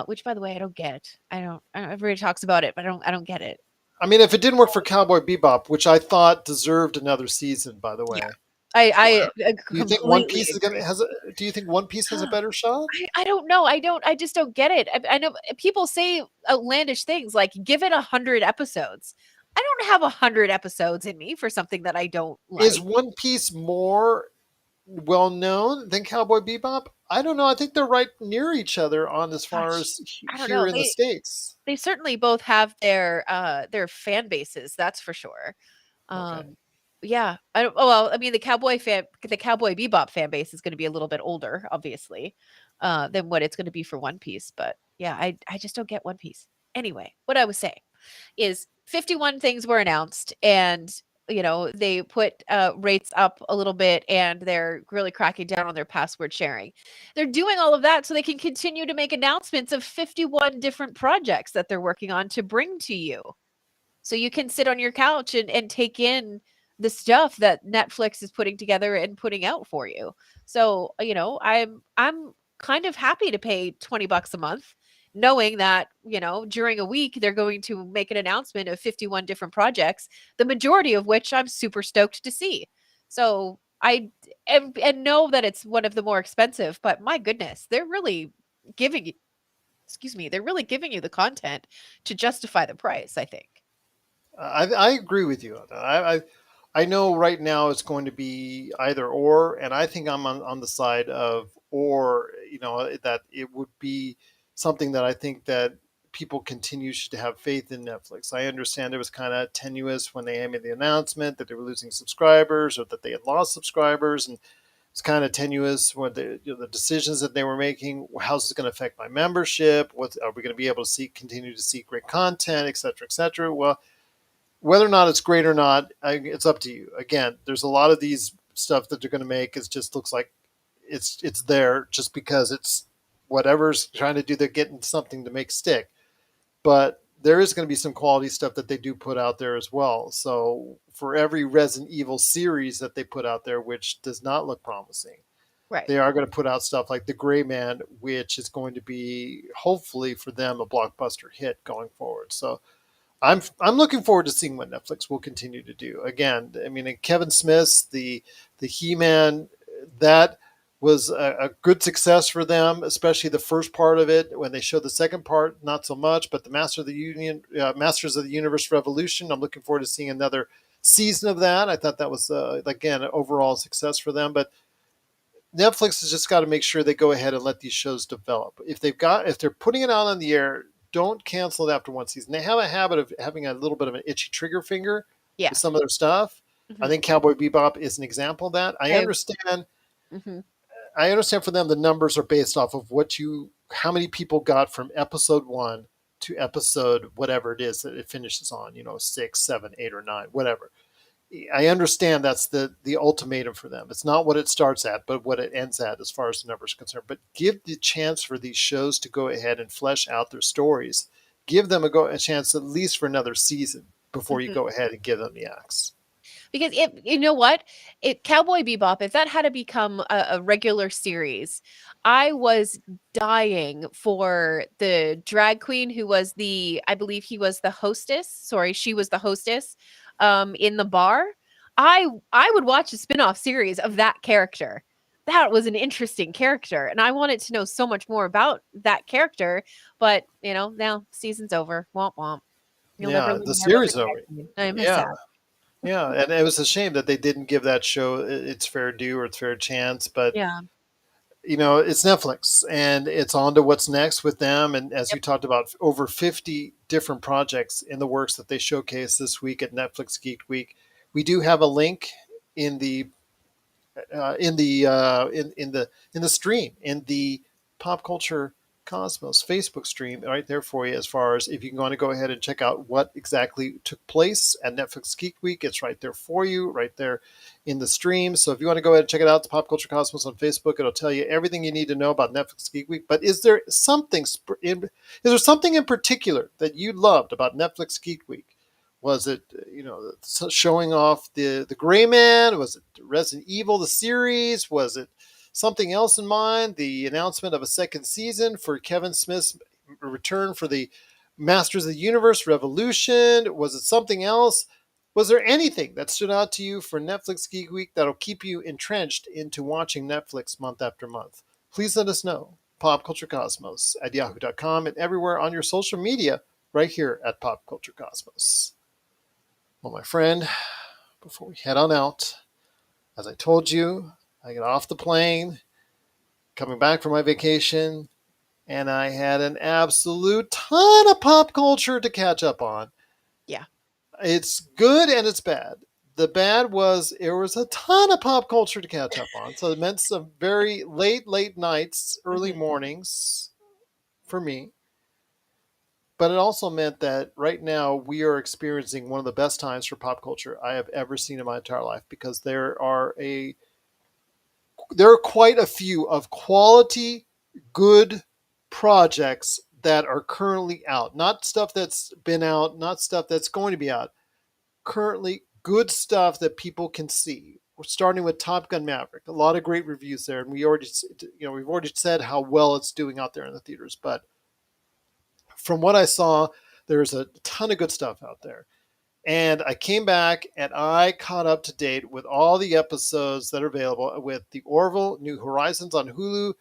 which, by the way, I don't get. I don't. Everybody talks about it, but I don't get it. I mean, if it didn't work for Cowboy Bebop, which I thought deserved another season, by the Yeah, way, I do you think One completely Piece is gonna agree. has a? Do you think One Piece has a better shot? I don't know. I just don't get it. I know people say outlandish things like give it 100 episodes. I don't have 100 episodes in me for something that I don't Is like. One Piece more well known than Cowboy Bebop? I don't know. I think they're right near each other on as far Gosh, as I don't here know. in the states. They certainly both have their fan bases, that's for sure. Okay. Um, yeah, I don't. Oh well, I mean the Cowboy Bebop fan base is going to be a little bit older, obviously, than what it's going to be for One Piece. But yeah, I just don't get One Piece. Anyway, what I was saying is 51 things were announced, and they put rates up a little bit, and they're really cracking down on their password sharing. They're doing all of that so they can continue to make announcements of 51 different projects that they're working on to bring to you, so you can sit on your couch and take in the stuff that Netflix is putting together and putting out for you. So, I'm kind of happy to pay 20 bucks a month knowing that, during a week they're going to make an announcement of 51 different projects, the majority of which I'm super stoked to see. So, and know that it's one of the more expensive, but my goodness, they're really giving you excuse me, they're really giving you the content to justify the price, I think. I agree with you on that. I know right now it's going to be either or, and I think I'm on the side of or. You know that it would be something that I think that people continue to have faith in Netflix. I understand it was kind of tenuous when they made the announcement that they were losing subscribers or that they had lost subscribers, and it's kind of tenuous when the decisions that they were making. How's this going to affect my membership? What are we going to be able to see? Continue to see great content, et cetera, et cetera. Well, whether or not it's great or not, it's up to you. Again, there's a lot of these stuff that they're going to make. It just looks like it's there just because it's whatever's trying to do. They're getting something to make stick, but there is going to be some quality stuff that they do put out there as well. So for every Resident Evil series that they put out there, which does not look promising, Right. they are going to put out stuff like The Gray Man, which is going to be hopefully for them a blockbuster hit going forward. So I'm looking forward to seeing what Netflix will continue to do. Again, I mean, Kevin Smith's the He-Man, that was a good success for them, especially the first part of it. When they showed the second part, not so much. But the Masters of the Universe Revolution, I'm looking forward to seeing another season of that. I thought that was again an overall success for them. But Netflix has just got to make sure they go ahead and let these shows develop. If they're putting it out on the air, don't cancel it after one season. They have a habit of having a little bit of an itchy trigger finger Yeah. with some of their stuff. I Mhm. think Cowboy Bebop is an example of that. I agree. Mhm. I understand for them the numbers are based off of how many people got from episode one to episode whatever it is that it finishes on, 6, 7, 8, or 9, whatever. I understand that's the ultimatum for them. It's not what it starts at, but what it ends at as far as the numbers are concerned. But give the chance for these shows to go ahead and flesh out their stories. Give them a chance at least for another season before you Mhm. go ahead and give them the axe. Because if you know what? Cowboy Bebop, if that had to become a regular series, I was dying for the drag queen who was I believe he was the hostess. Sorry, she was the hostess in the bar. I would watch a spin-off series of that character. That was an interesting character, and I wanted to know so much more about that character. But now season's over. Womp womp. You'll never Yeah, learn the more about the series is drag over. queen. I'm Yeah, sad. yeah, and it was a shame that they didn't give that show its fair due or its fair chance. But Yeah. it's Netflix, and it's on to what's next with them. And as you Yep. talked about, over 50 different projects in the works that they showcase this week at Netflix Geek Week. We do have a link in the in the stream in the pop culture Cosmos Facebook stream right there for you. As far as if you want to go ahead and check out what exactly took place at Netflix Geek Week, it's right there for you, right there in the stream. So if you want to go ahead and check it out, it's Pop Culture Cosmos on Facebook. It'll tell you everything you need to know about Netflix Geek Week. But is there something in particular that you loved about Netflix Geek Week? Was it, showing off the Gray Man? Was it Resident Evil the series? Was it something else in mind? The announcement of a second season for Kevin Smith's return for the Masters of the Universe Revolution? Was it something else? Was there anything that stood out to you for Netflix Geek Week that'll keep you entrenched into watching Netflix month after month? Please let us know. PopCultureCosmos at yahoo.com and everywhere on your social media right here at Pop Culture Cosmos. Well, my friend, before we head on out, as I told you, I got off the plane, coming back from my vacation, and I had an absolute ton of pop culture to catch up on. Yeah. It's good and it's bad. The bad was there was a ton of pop culture to catch up on. So it meant some very late nights, early mornings for me. But it also meant that right now we are experiencing one of the best times for pop culture I have ever seen in my entire life, because there are quite a few of quality, good projects that are currently out. Not stuff that's been out, not stuff that's going to be out. Currently good stuff that people can see. We're starting with Top Gun Maverick. A lot of great reviews there, and we've already said how well it's doing out there in the theaters. But from what I saw, there's a ton of good stuff out there. And I came back and I caught up to date with all the episodes that are available with The Orville, New Horizons on Hulu,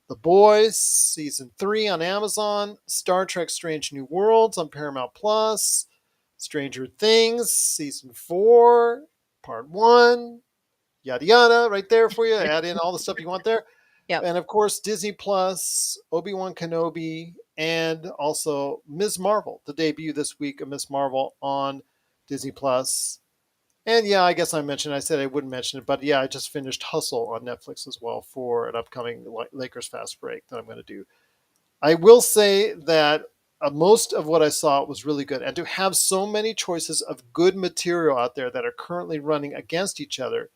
The Boys, Season 3 on Amazon, Star Trek Strange New Worlds on Paramount Plus, Stranger Things, Season 4, Part 1, yada yada, right there for you. Add in all the stuff you want there. Yep. And of course, Disney Plus, Obi-Wan Kenobi, and also Ms. Marvel, the debut this week of Ms. Marvel on Disney Plus. And yeah, I guess I said I wouldn't mention it, but yeah, I just finished Hustle on Netflix as well for an upcoming Lakers Fast Break that I'm going to do. I will say that most of what I saw was really good. And to have so many choices of good material out there that are currently running against each other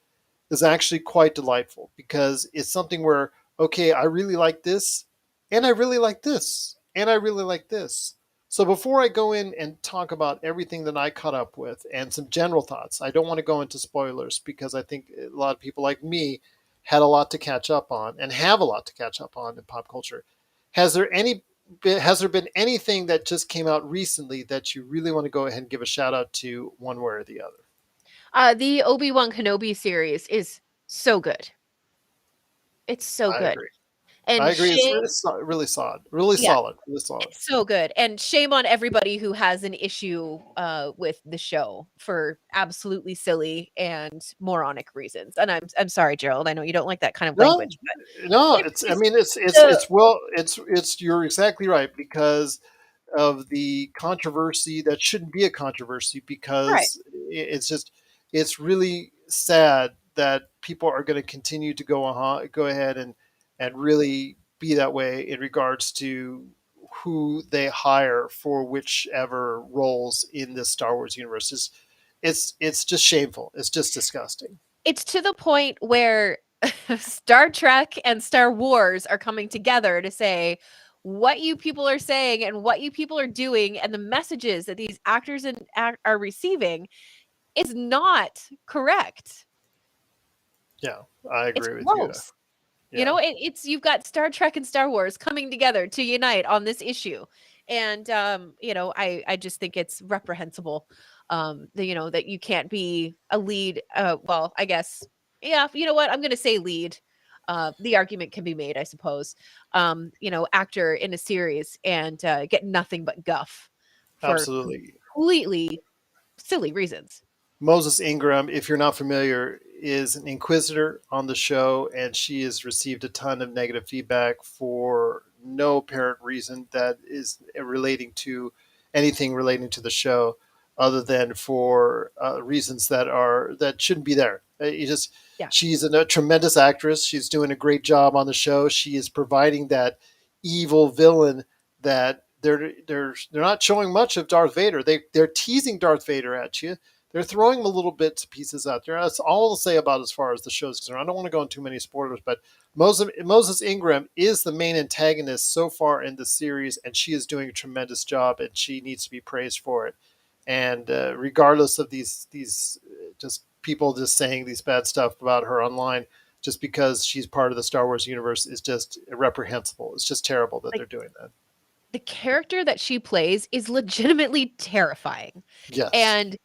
is actually quite delightful, because it's something where, okay, I really like this, and I really like this, and I really like this. So before I go in and talk about everything that I caught up with and some general thoughts, I don't want to go into spoilers, because I think a lot of people like me had a lot to catch up on and have a lot to catch up on in pop culture. Has there been anything that just came out recently that you really want to go ahead and give a shout out to, one way or the other? The Obi-Wan Kenobi series is so good. It's so I good. agree. I And agree. It's shame, really, really solid. Really yeah, solid. Really solid. it's so good. And shame on everybody who has an issue with the show for absolutely silly and moronic reasons. And I'm sorry, Gerald. I know you don't like that kind of No, language, but no. it It's. I is mean, the it's. You're exactly right, because of the controversy that shouldn't be a controversy, right. because it's just it's really sad that people are going to continue to go ahead and really be that way in regards to who they hire for whichever roles in the Star Wars universe. It's just shameful. It's just disgusting. It's to the point where Star Trek and Star Wars are coming together to say what you people are saying and what you people are doing and the messages that these actors are receiving is not correct. Yeah, I It's agree with you. gross. You Yeah, know, it's you've got Star Trek and Star Wars coming together to unite on this issue. And I just think it's reprehensible. That you can't be a lead. Well, I guess, yeah, you know what? I'm gonna say lead. The argument can be made, I suppose. Actor in a series and get nothing but guff for absolutely. completely silly reasons. Moses Ingram, if you're not familiar, is an inquisitor on the show, and she has received a ton of negative feedback for no apparent reason that is anything relating to the show, other than for reasons that shouldn't be there. You just Yeah. She's a tremendous actress. She's doing a great job on the show. She is providing that evil villain that they're not showing much of Darth Vader. They're teasing Darth Vader at you. They're throwing him a little bits pieces out there. That's all I'll say about as far as the show's concerned. I don't want to go into too many spoilers, but Moses Ingram is the main antagonist so far in the series, and she is doing a tremendous job, and she needs to be praised for it. And regardless of these just people just saying these bad stuff about her online, just because she's part of the Star Wars universe is just reprehensible. It's just terrible that Like they're doing that. the character that she plays is legitimately terrifying. Yes, And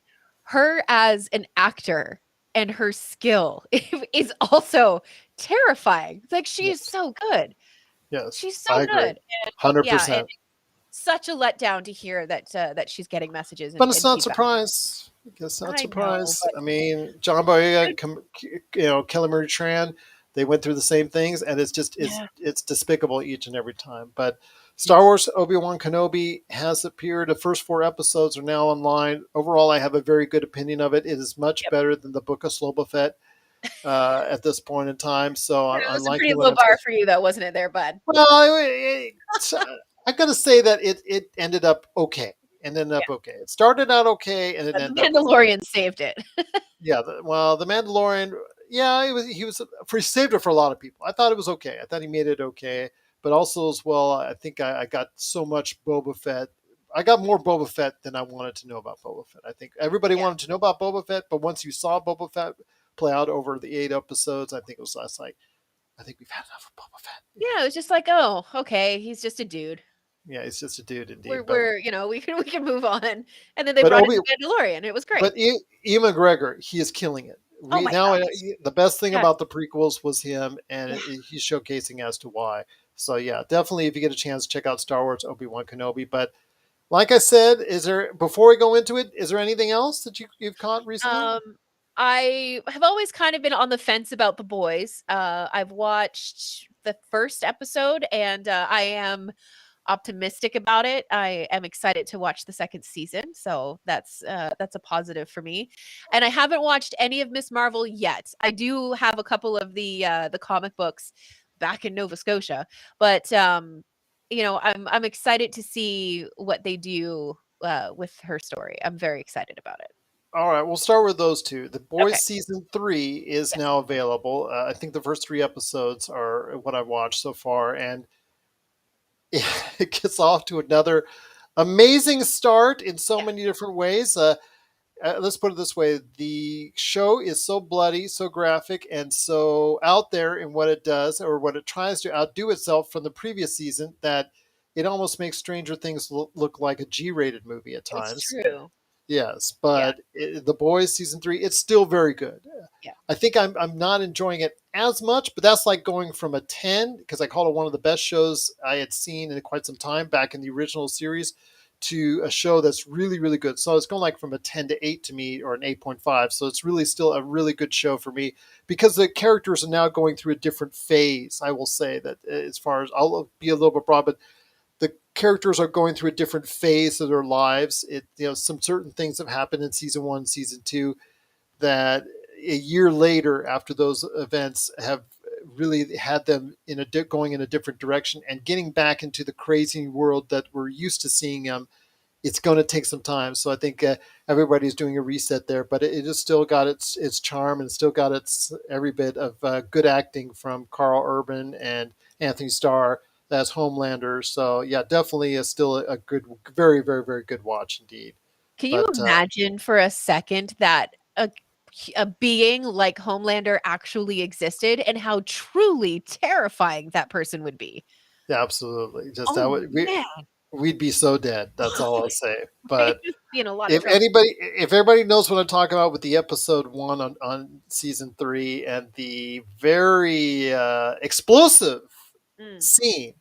her as an actor and her skill is also terrifying. It's like she's yes, so good. yes. She's so I agree, good. And yeah, and 100%. such a letdown to hear that she's getting messages But and, it's and not feedback. surprise. It's not I know, surprise. but I mean, John Boyega, Kelly Marie Tran, they went through the same things, and it's just yeah, it's despicable each and every time. But Star yes. Wars Obi-Wan Kenobi has appeared. The first 4 episodes are now online. Overall, I have a very good opinion of it. It is much Yep. better than the Book of Sloboda Fett at this point in time. So It I'm was a pretty liking what low I'm seeing. bar for you though, wasn't it there, bud? Well, I got to say that it ended up okay. And ended Yeah. up okay. It started out okay, and it The ended up okay. Mandalorian saved it. Yeah, well, the Mandalorian, yeah, he was for he saved it for a lot of people. I thought it was okay. I thought he made it okay, but also as well, I think I got so much Boba Fett. I got more Boba Fett than I wanted to know about Boba Fett. I think everybody Yeah. wanted to know about Boba Fett, but once you saw Boba Fett play out over the 8 episodes, I think it was last like I think we've had enough of Boba Fett. Yeah, it was just like, "Oh, okay, he's just a dude. Yeah, he's just a dude We're indeed. But we're, you know, we can move on." And then they but brought in Obi the Mandalorian. It was great. But Ewan McGregor, he is killing it. Oh We my now gosh. the best thing Yes. about the prequels was him, and Yeah. he's showcasing as to why. So yeah, definitely if you get a chance, check out Star Wars Obi-Wan Kenobi. But like I said, is there before we go into it, is there anything else that you've caught recently? Um, I have always kind of been on the fence about The Boys. I've watched the first episode and I am optimistic about it. I am excited to watch the second season, so that's a positive for me. And I haven't watched any of Miss Marvel yet. I do have a couple of the comic books back in Nova Scotia, but I'm excited to see what they do with her story. I'm very excited about it. All right, we'll start with those two. The Okay. Boys season 3 is Yes. now available. I think the first 3 episodes are what I've watched so far, and it gets off to another amazing start in so Yeah. many different ways. Let's put it this way: the show is so bloody, so graphic, and so out there in what it does or what it tries to outdo itself from the previous season that it almost makes Stranger Things look like a G-rated movie at It's times. true. Yes, Yeah. but The Boys season 3, it's still very good. Yeah. I think I'm not enjoying it as much, but that's like going from a 10 because I call it one of the best shows I had seen in quite some time back in the original series to a show that's really really good. So it's going like from a 10 to 8 to me or an 8.5. So it's really still a really good show for me because the characters are now going through a different phase. I will say that as far as I'll be a little bit broad, but the characters are going through a different phase of their lives. Some certain things have happened in season 1, season 2 that a year later after those events have really had them going in a different direction and getting back into the crazy world that we're used to seeing them. It's going to take some time. So I think everybody's doing a reset there, but it has still got its charm and still got its every bit of good acting from Carl Urban and Anthony Starr as Homelander. So yeah, definitely is still a good, very, very, very good watch indeed. Can you But imagine for a second that a being like Homelander actually existed and how truly terrifying that person would be? yeah, absolutely, just Oh, that would man. we'd be so dead. That's all I'll say. We'd But be in a lot of trouble. if everybody knows what I'm talking about with the episode 1 on season 3 and the very explosive Mm. scene,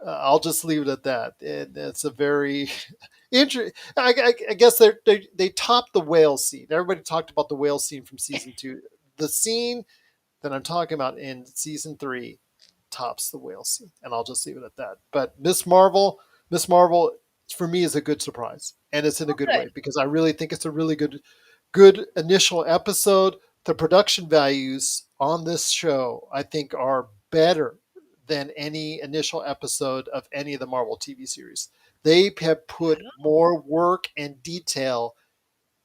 I'll just leave it at that. It's a very interesting. I guess they topped the whale scene. Everybody talked about the whale scene from season 2. The scene that I'm talking about in season 3 tops the whale scene, and I'll just leave it at that. But Miss Marvel, for me is a good surprise, and it's in a Oh, good good. way because I really think it's a really good initial episode. The production values on this show, I think, are better than any initial episode of any of the Marvel TV series. They have put more work and detail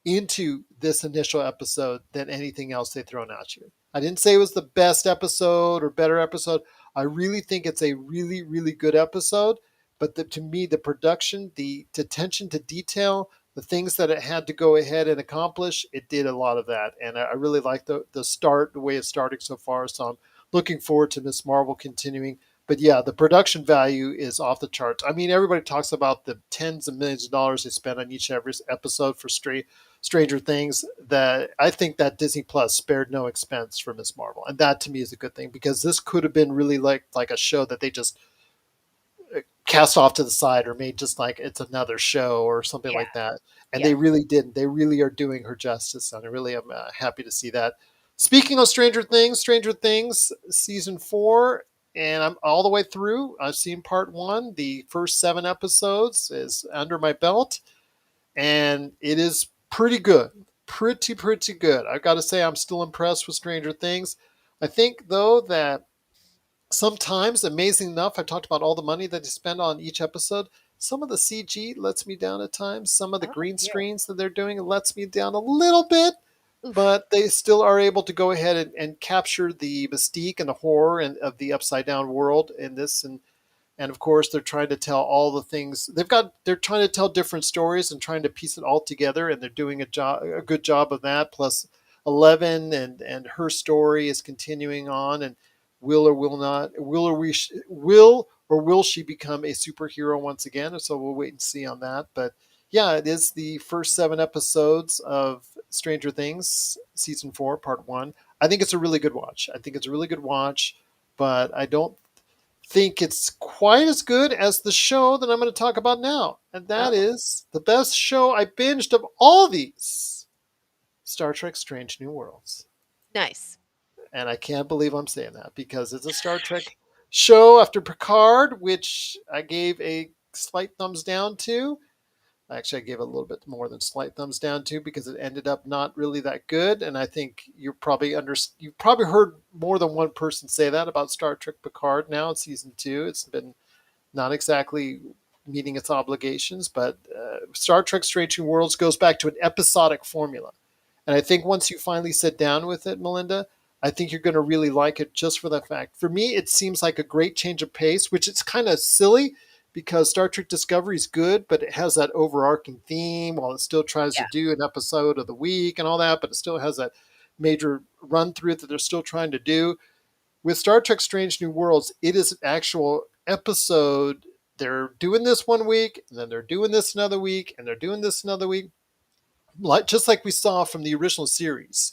into this initial episode than anything else they've thrown at you. I didn't say it was the best episode or better episode. I really think it's a really, really good episode. But to me, the production, the attention to detail, the things that it had to go ahead and accomplish, it did a lot of that. And I really like the start, the way it's starting so far. So I'm looking forward to Miss Marvel continuing. But yeah, the production value is off the charts. I mean, everybody talks about the tens of millions of dollars they spent on each and every episode for Stranger Things. That I think that Disney Plus spared no expense for Miss Marvel, and that to me is a good thing because this could have been really like a show that they just cast off to the side or made just like it's another show or something Yeah. like that. And Yeah. they really didn't. They really are doing her justice, and I really am happy to see that. Speaking of Stranger Things season 4, and I'm all the way through. I've seen part 1. The first 7 episodes is under my belt, and it is pretty good. Pretty good. I've got to say, I'm still impressed with Stranger Things. I think, though, that sometimes, amazing enough, I've talked about all the money that they spend on each episode. Some of the CG lets me down at times. Some of the Oh, green dear. screens that they're doing lets me down a little bit, Oof. but they still are able to go ahead and capture the mystique and the horror and of the upside down world in this. And of course they're trying to tell all the things they're trying to tell different stories and trying to piece it all together, and they're doing a good job of that. Plus 11 and her story is continuing on, and will or will not will she become a superhero once again? So we'll wait and see on that. But yeah, it is the first 7 episodes of Stranger Things season 4 part 1. I think it's a really good watch. But I don't think it's quite as good as the show that I'm going to talk about now. And that Oh, is the best show I binged of all these, Star Trek Strange New Worlds. nice. And I can't believe I'm saying that because it's a Star Trek show after Picard, which I gave a slight thumbs down to. Actually, I gave it a little bit more than slight thumbs down to because it ended up not really that good. And I think you've probably heard more than one person say that about Star Trek Picard now in season 2. It's been not exactly meeting its obligations, but Star Trek Strange New Worlds goes back to an episodic formula. And I think once you finally sit down with it, Melinda, I think you're going to really like it just for that fact. For me, it seems like a great change of pace, which it's kind of silly because Star Trek Discovery is good, but it has that overarching theme while it still tries to Yeah. do an episode of the week and all that, but it still has that major run through that they're still trying to do. With Star Trek Strange New Worlds, it is an actual episode. They're doing this one week, and then they're doing this another week, and they're doing this another week, just like we saw from the original series.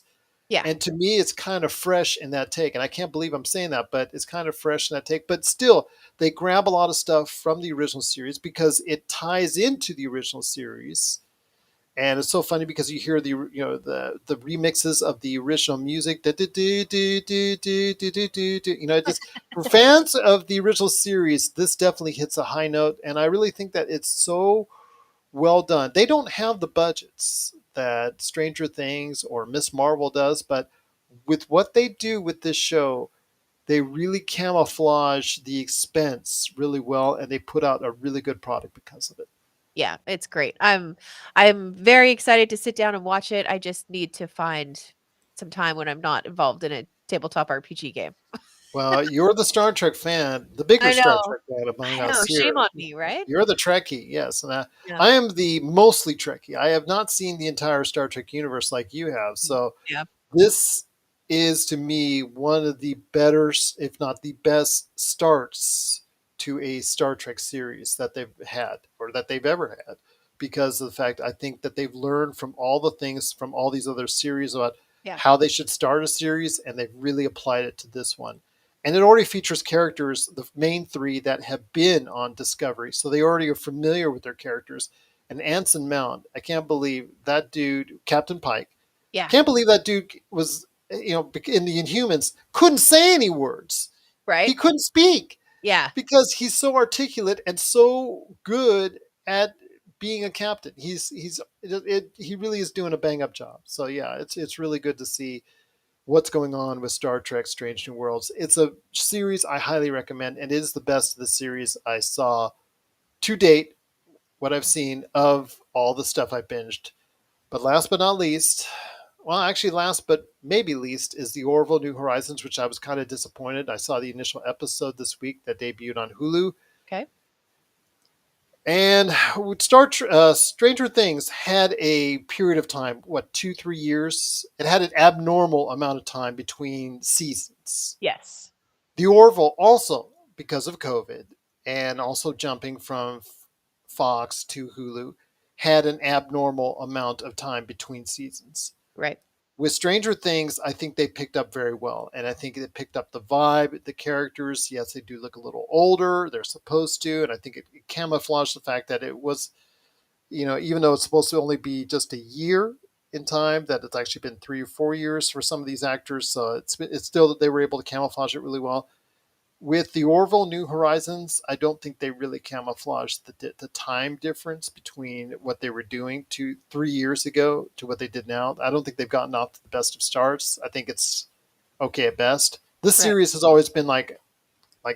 Yeah. And to me, it's kind of fresh in that take. And I can't believe I'm saying that, but it's kind of fresh in that take. But still, they grab a lot of stuff from the original series because it ties into the original series. And it's so funny because you hear the remixes of the original music. Just for fans of the original series, this definitely hits a high note. And I really think that it's so well done. They don't have the budgets that Stranger Things or Miss Marvel does, but with what they do with this show, they really camouflage the expense really well, and they put out a really good product because of it. Yeah, it's great. I'm very excited to sit down and watch it. I just need to find some time when I'm not involved in a tabletop RPG game. Well, you're the Star Trek fan, the bigger I Star know. Trek fan among I know. us Shame here. on me, right? You're the Trekkie, yes, and Yeah. I am the mostly Trekkie. I have not seen the entire Star Trek universe like you have, so Yeah. this is to me one of the better, if not the best, starts to a Star Trek series that they've had or that they've ever had. Because of the fact I think that they've learned from all the things from all these other series about Yeah. how they should start a series, and they've really applied it to this one. And it already features characters, the main 3 that have been on Discovery, so they already are familiar with their characters. And Anson Mount, I can't believe that dude, Captain Pike, Yeah. can't believe that dude was, in the Inhumans, couldn't say any words. He Right? couldn't speak Yeah. because he's so articulate and so good at being a captain. He really is doing a bang up job. So yeah, it's really good to see what's going on with Star Trek Strange New Worlds. It's a series I highly recommend, and it is the best of the series I saw to date, what I've seen of all the stuff I binged. But last but not least, well, actually, last but maybe least, is the Orville New Horizons, which I was kind of disappointed. I saw the initial episode this week that debuted on Hulu. Okay. And Stranger Things had a period of time, what, 2, 3 years? It had an abnormal amount of time between seasons. Yes. The Orville also, because of COVID and also jumping from Fox to Hulu, had an abnormal amount of time between seasons. Right. With Stranger Things, I think they picked up very well. And I think it picked up the vibe, the characters. Yes, they do look a little older. They're supposed to. And I think it camouflaged the fact that it was, even though it's supposed to only be just a year in time, that it's actually been 3 or 4 years for some of these actors. So it's still that they were able to camouflage it really well. With the Orville New Horizons, I don't think they really camouflaged the time difference between what they were doing 2, 3 years ago to what they did now. I don't think they've gotten off to the best of starts. I think it's okay at best. This Right. series has always been like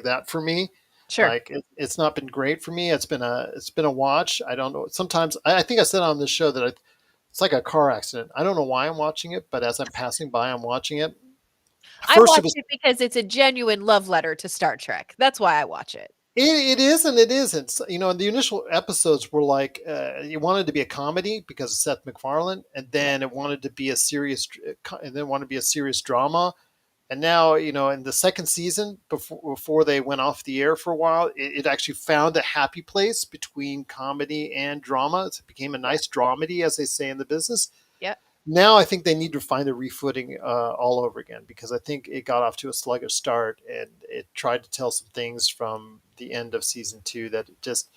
that for me. Sure. Like it's not been great for me. It's been a watch. I don't know. Sometimes I think I said on this show that it's like a car accident. I don't know why I'm watching it, but as I'm passing by, I'm watching it. I First, it watch was it because it's a genuine love letter to Star Trek. That's why I watch it. it is and it isn't. The initial episodes were like you wanted to be a comedy because of Seth MacFarlane, and Yeah. then it wanted to be a serious, and then wanted to be a serious drama. And now, in the second season, before they went off the air for a while, it actually found a happy place between comedy and drama. It became a Yeah. nice dramedy, as they say in the business. Yeah. Now I think they need to find a refooting all over again because I think it got off to a sluggish start and it tried to tell some things from the end of season 2 that just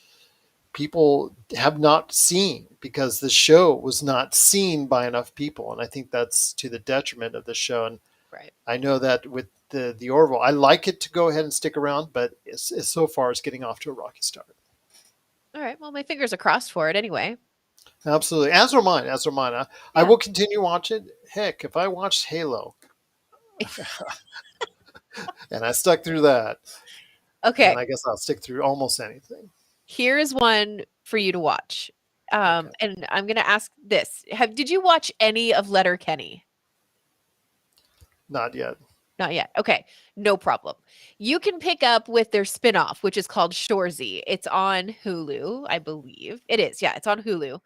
people have not seen because the show was not seen by enough people, and I think that's to the detriment of the show. And Right. I know that with the Orville, I like it to go ahead and stick around, but it's so far it's getting off to a rocky start. All right. Well, my fingers are crossed for it anyway. Absolutely, as are mine. As are mine. I Yeah. will continue watching. Heck, if I watched Halo and I stuck through that, then Okay. I guess I'll stick through almost anything. Here is one for you to watch. Okay. And I'm going to ask this. Did you watch any of Letterkenny? Not yet. Not yet. Okay, no problem. You can pick up with their spinoff, which is called Shoresy. It's on Hulu, I believe. It is. Yeah, it's on Hulu.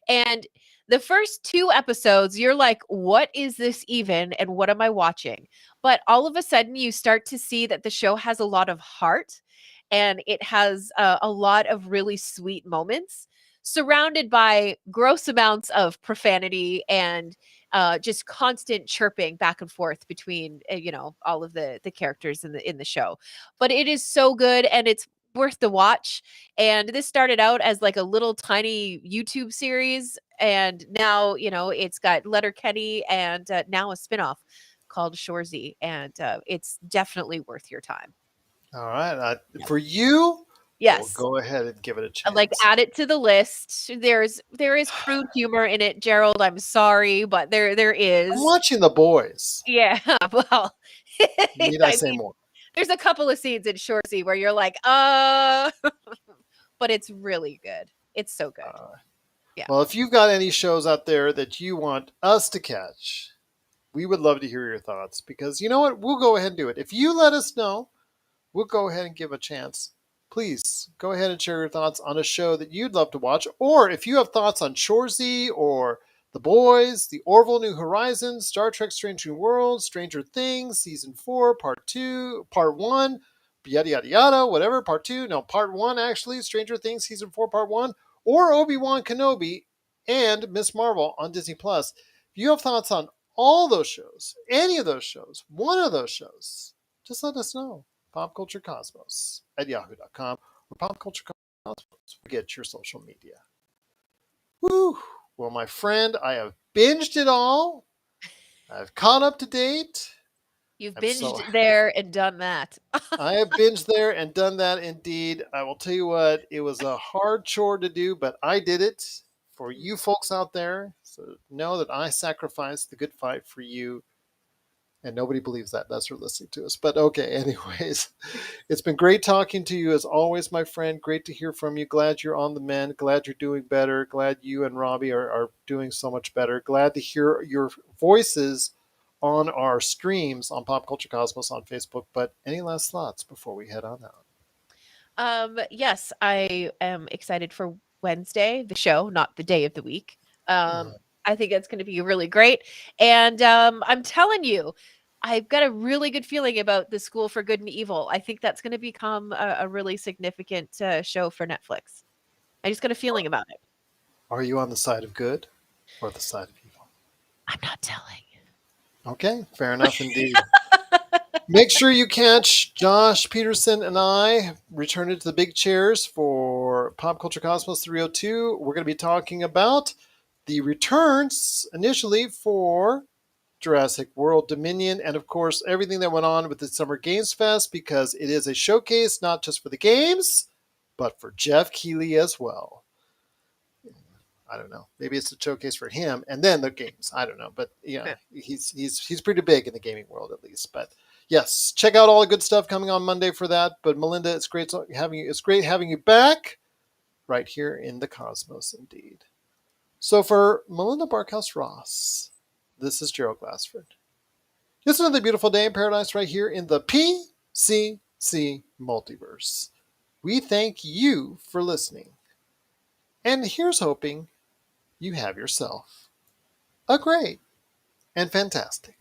And the first 2 episodes, you're like, "What is this even and what am I watching?" But all of a sudden you start to see that the show has a lot of heart and it has a lot of really sweet moments surrounded by gross amounts of profanity and just constant chirping back and forth between all of the characters in the show. But it is so good and it's worth the watch. And this started out as like a little tiny YouTube series, and now it's got Letterkenny and now a spinoff called Shoresy, and it's definitely worth your time. All right. Yeah. For you, we'll Yes. go ahead and give it a Like, chance. add it to the list. There is crude humor in it, Gerald, I'm sorry, but there I'm is. watching The Boys. Yeah, well, Need I I say mean, more? there's a couple of scenes in Shoresy where you're like, but it's really good. It's so good. Uh, Yeah. well, if you've got any shows out there that you want us to catch, we would love to hear your thoughts because you know what? We'll go ahead and do it. If you let us know, we'll go ahead and give a chance. Please go ahead and share your thoughts on a show that you'd love to watch. Or if you have thoughts on Shoresy or The Boys, The Orville New Horizons, Star Trek Strange New Worlds, Stranger Things, Season 4, Part 2, Part 1, yada yada yada, whatever, Part 2, no, Part 1 actually, Stranger Things, Season 4, Part 1, or Obi-Wan Kenobi and Miss Marvel on Disney Plus. If you have thoughts on all those shows, any of those shows, one of those shows, just let us know. PopCultureCosmos at yahoo.com or PopCultureCosmos. Forget your social media. Woo! Well, my friend, I have binged it all. I've caught up to date. You've I'm so binged there and done that. I have binged there and done that indeed. I will tell you what, it was a hard chore to do, but I did it for you folks out there. So know that I sacrificed the good fight for you. And nobody believes that. That's for listening to us. But okay, anyways, it's been great talking to you as always, my friend. Great to hear from you. Glad you're on the mend. Glad you're doing better. Glad you and Robbie are doing so much better. Glad to hear your voices on our streams on Pop Culture Cosmos on Facebook. But any last thoughts before we head on out? Yes, I am excited for Wednesday, the show, not the day of the week. Mhm. I think it's going to be really great. And I'm telling you, I've got a really good feeling about the School for Good and Evil. I think that's going to become a really significant show for Netflix. I just got a feeling about it. Are you on the side of good or the side of evil? I'm not telling. Okay, fair enough indeed. Make sure you catch Josh Peterson and I returning to the big chairs for Pop Culture Cosmos 302. We're going to be talking about the returns initially for Jurassic World Dominion, and of course, everything that went on with the Summer Games Fest, because it is a showcase not just for the games, but for Jeff Keighley as well. I don't know. Maybe it's a showcase for him and then the games. I don't know, but yeah, Yeah. he's pretty big in the gaming world at least. But yes, check out all the good stuff coming on Monday for that. But Melinda, it's great having you. It's great having you back right here in the cosmos, indeed. So for Melinda Barkhouse Ross, this is Gerald Glassford. It's another beautiful day in paradise right here in the PCC Multiverse. We thank you for listening. And here's hoping you have yourself a great and fantastic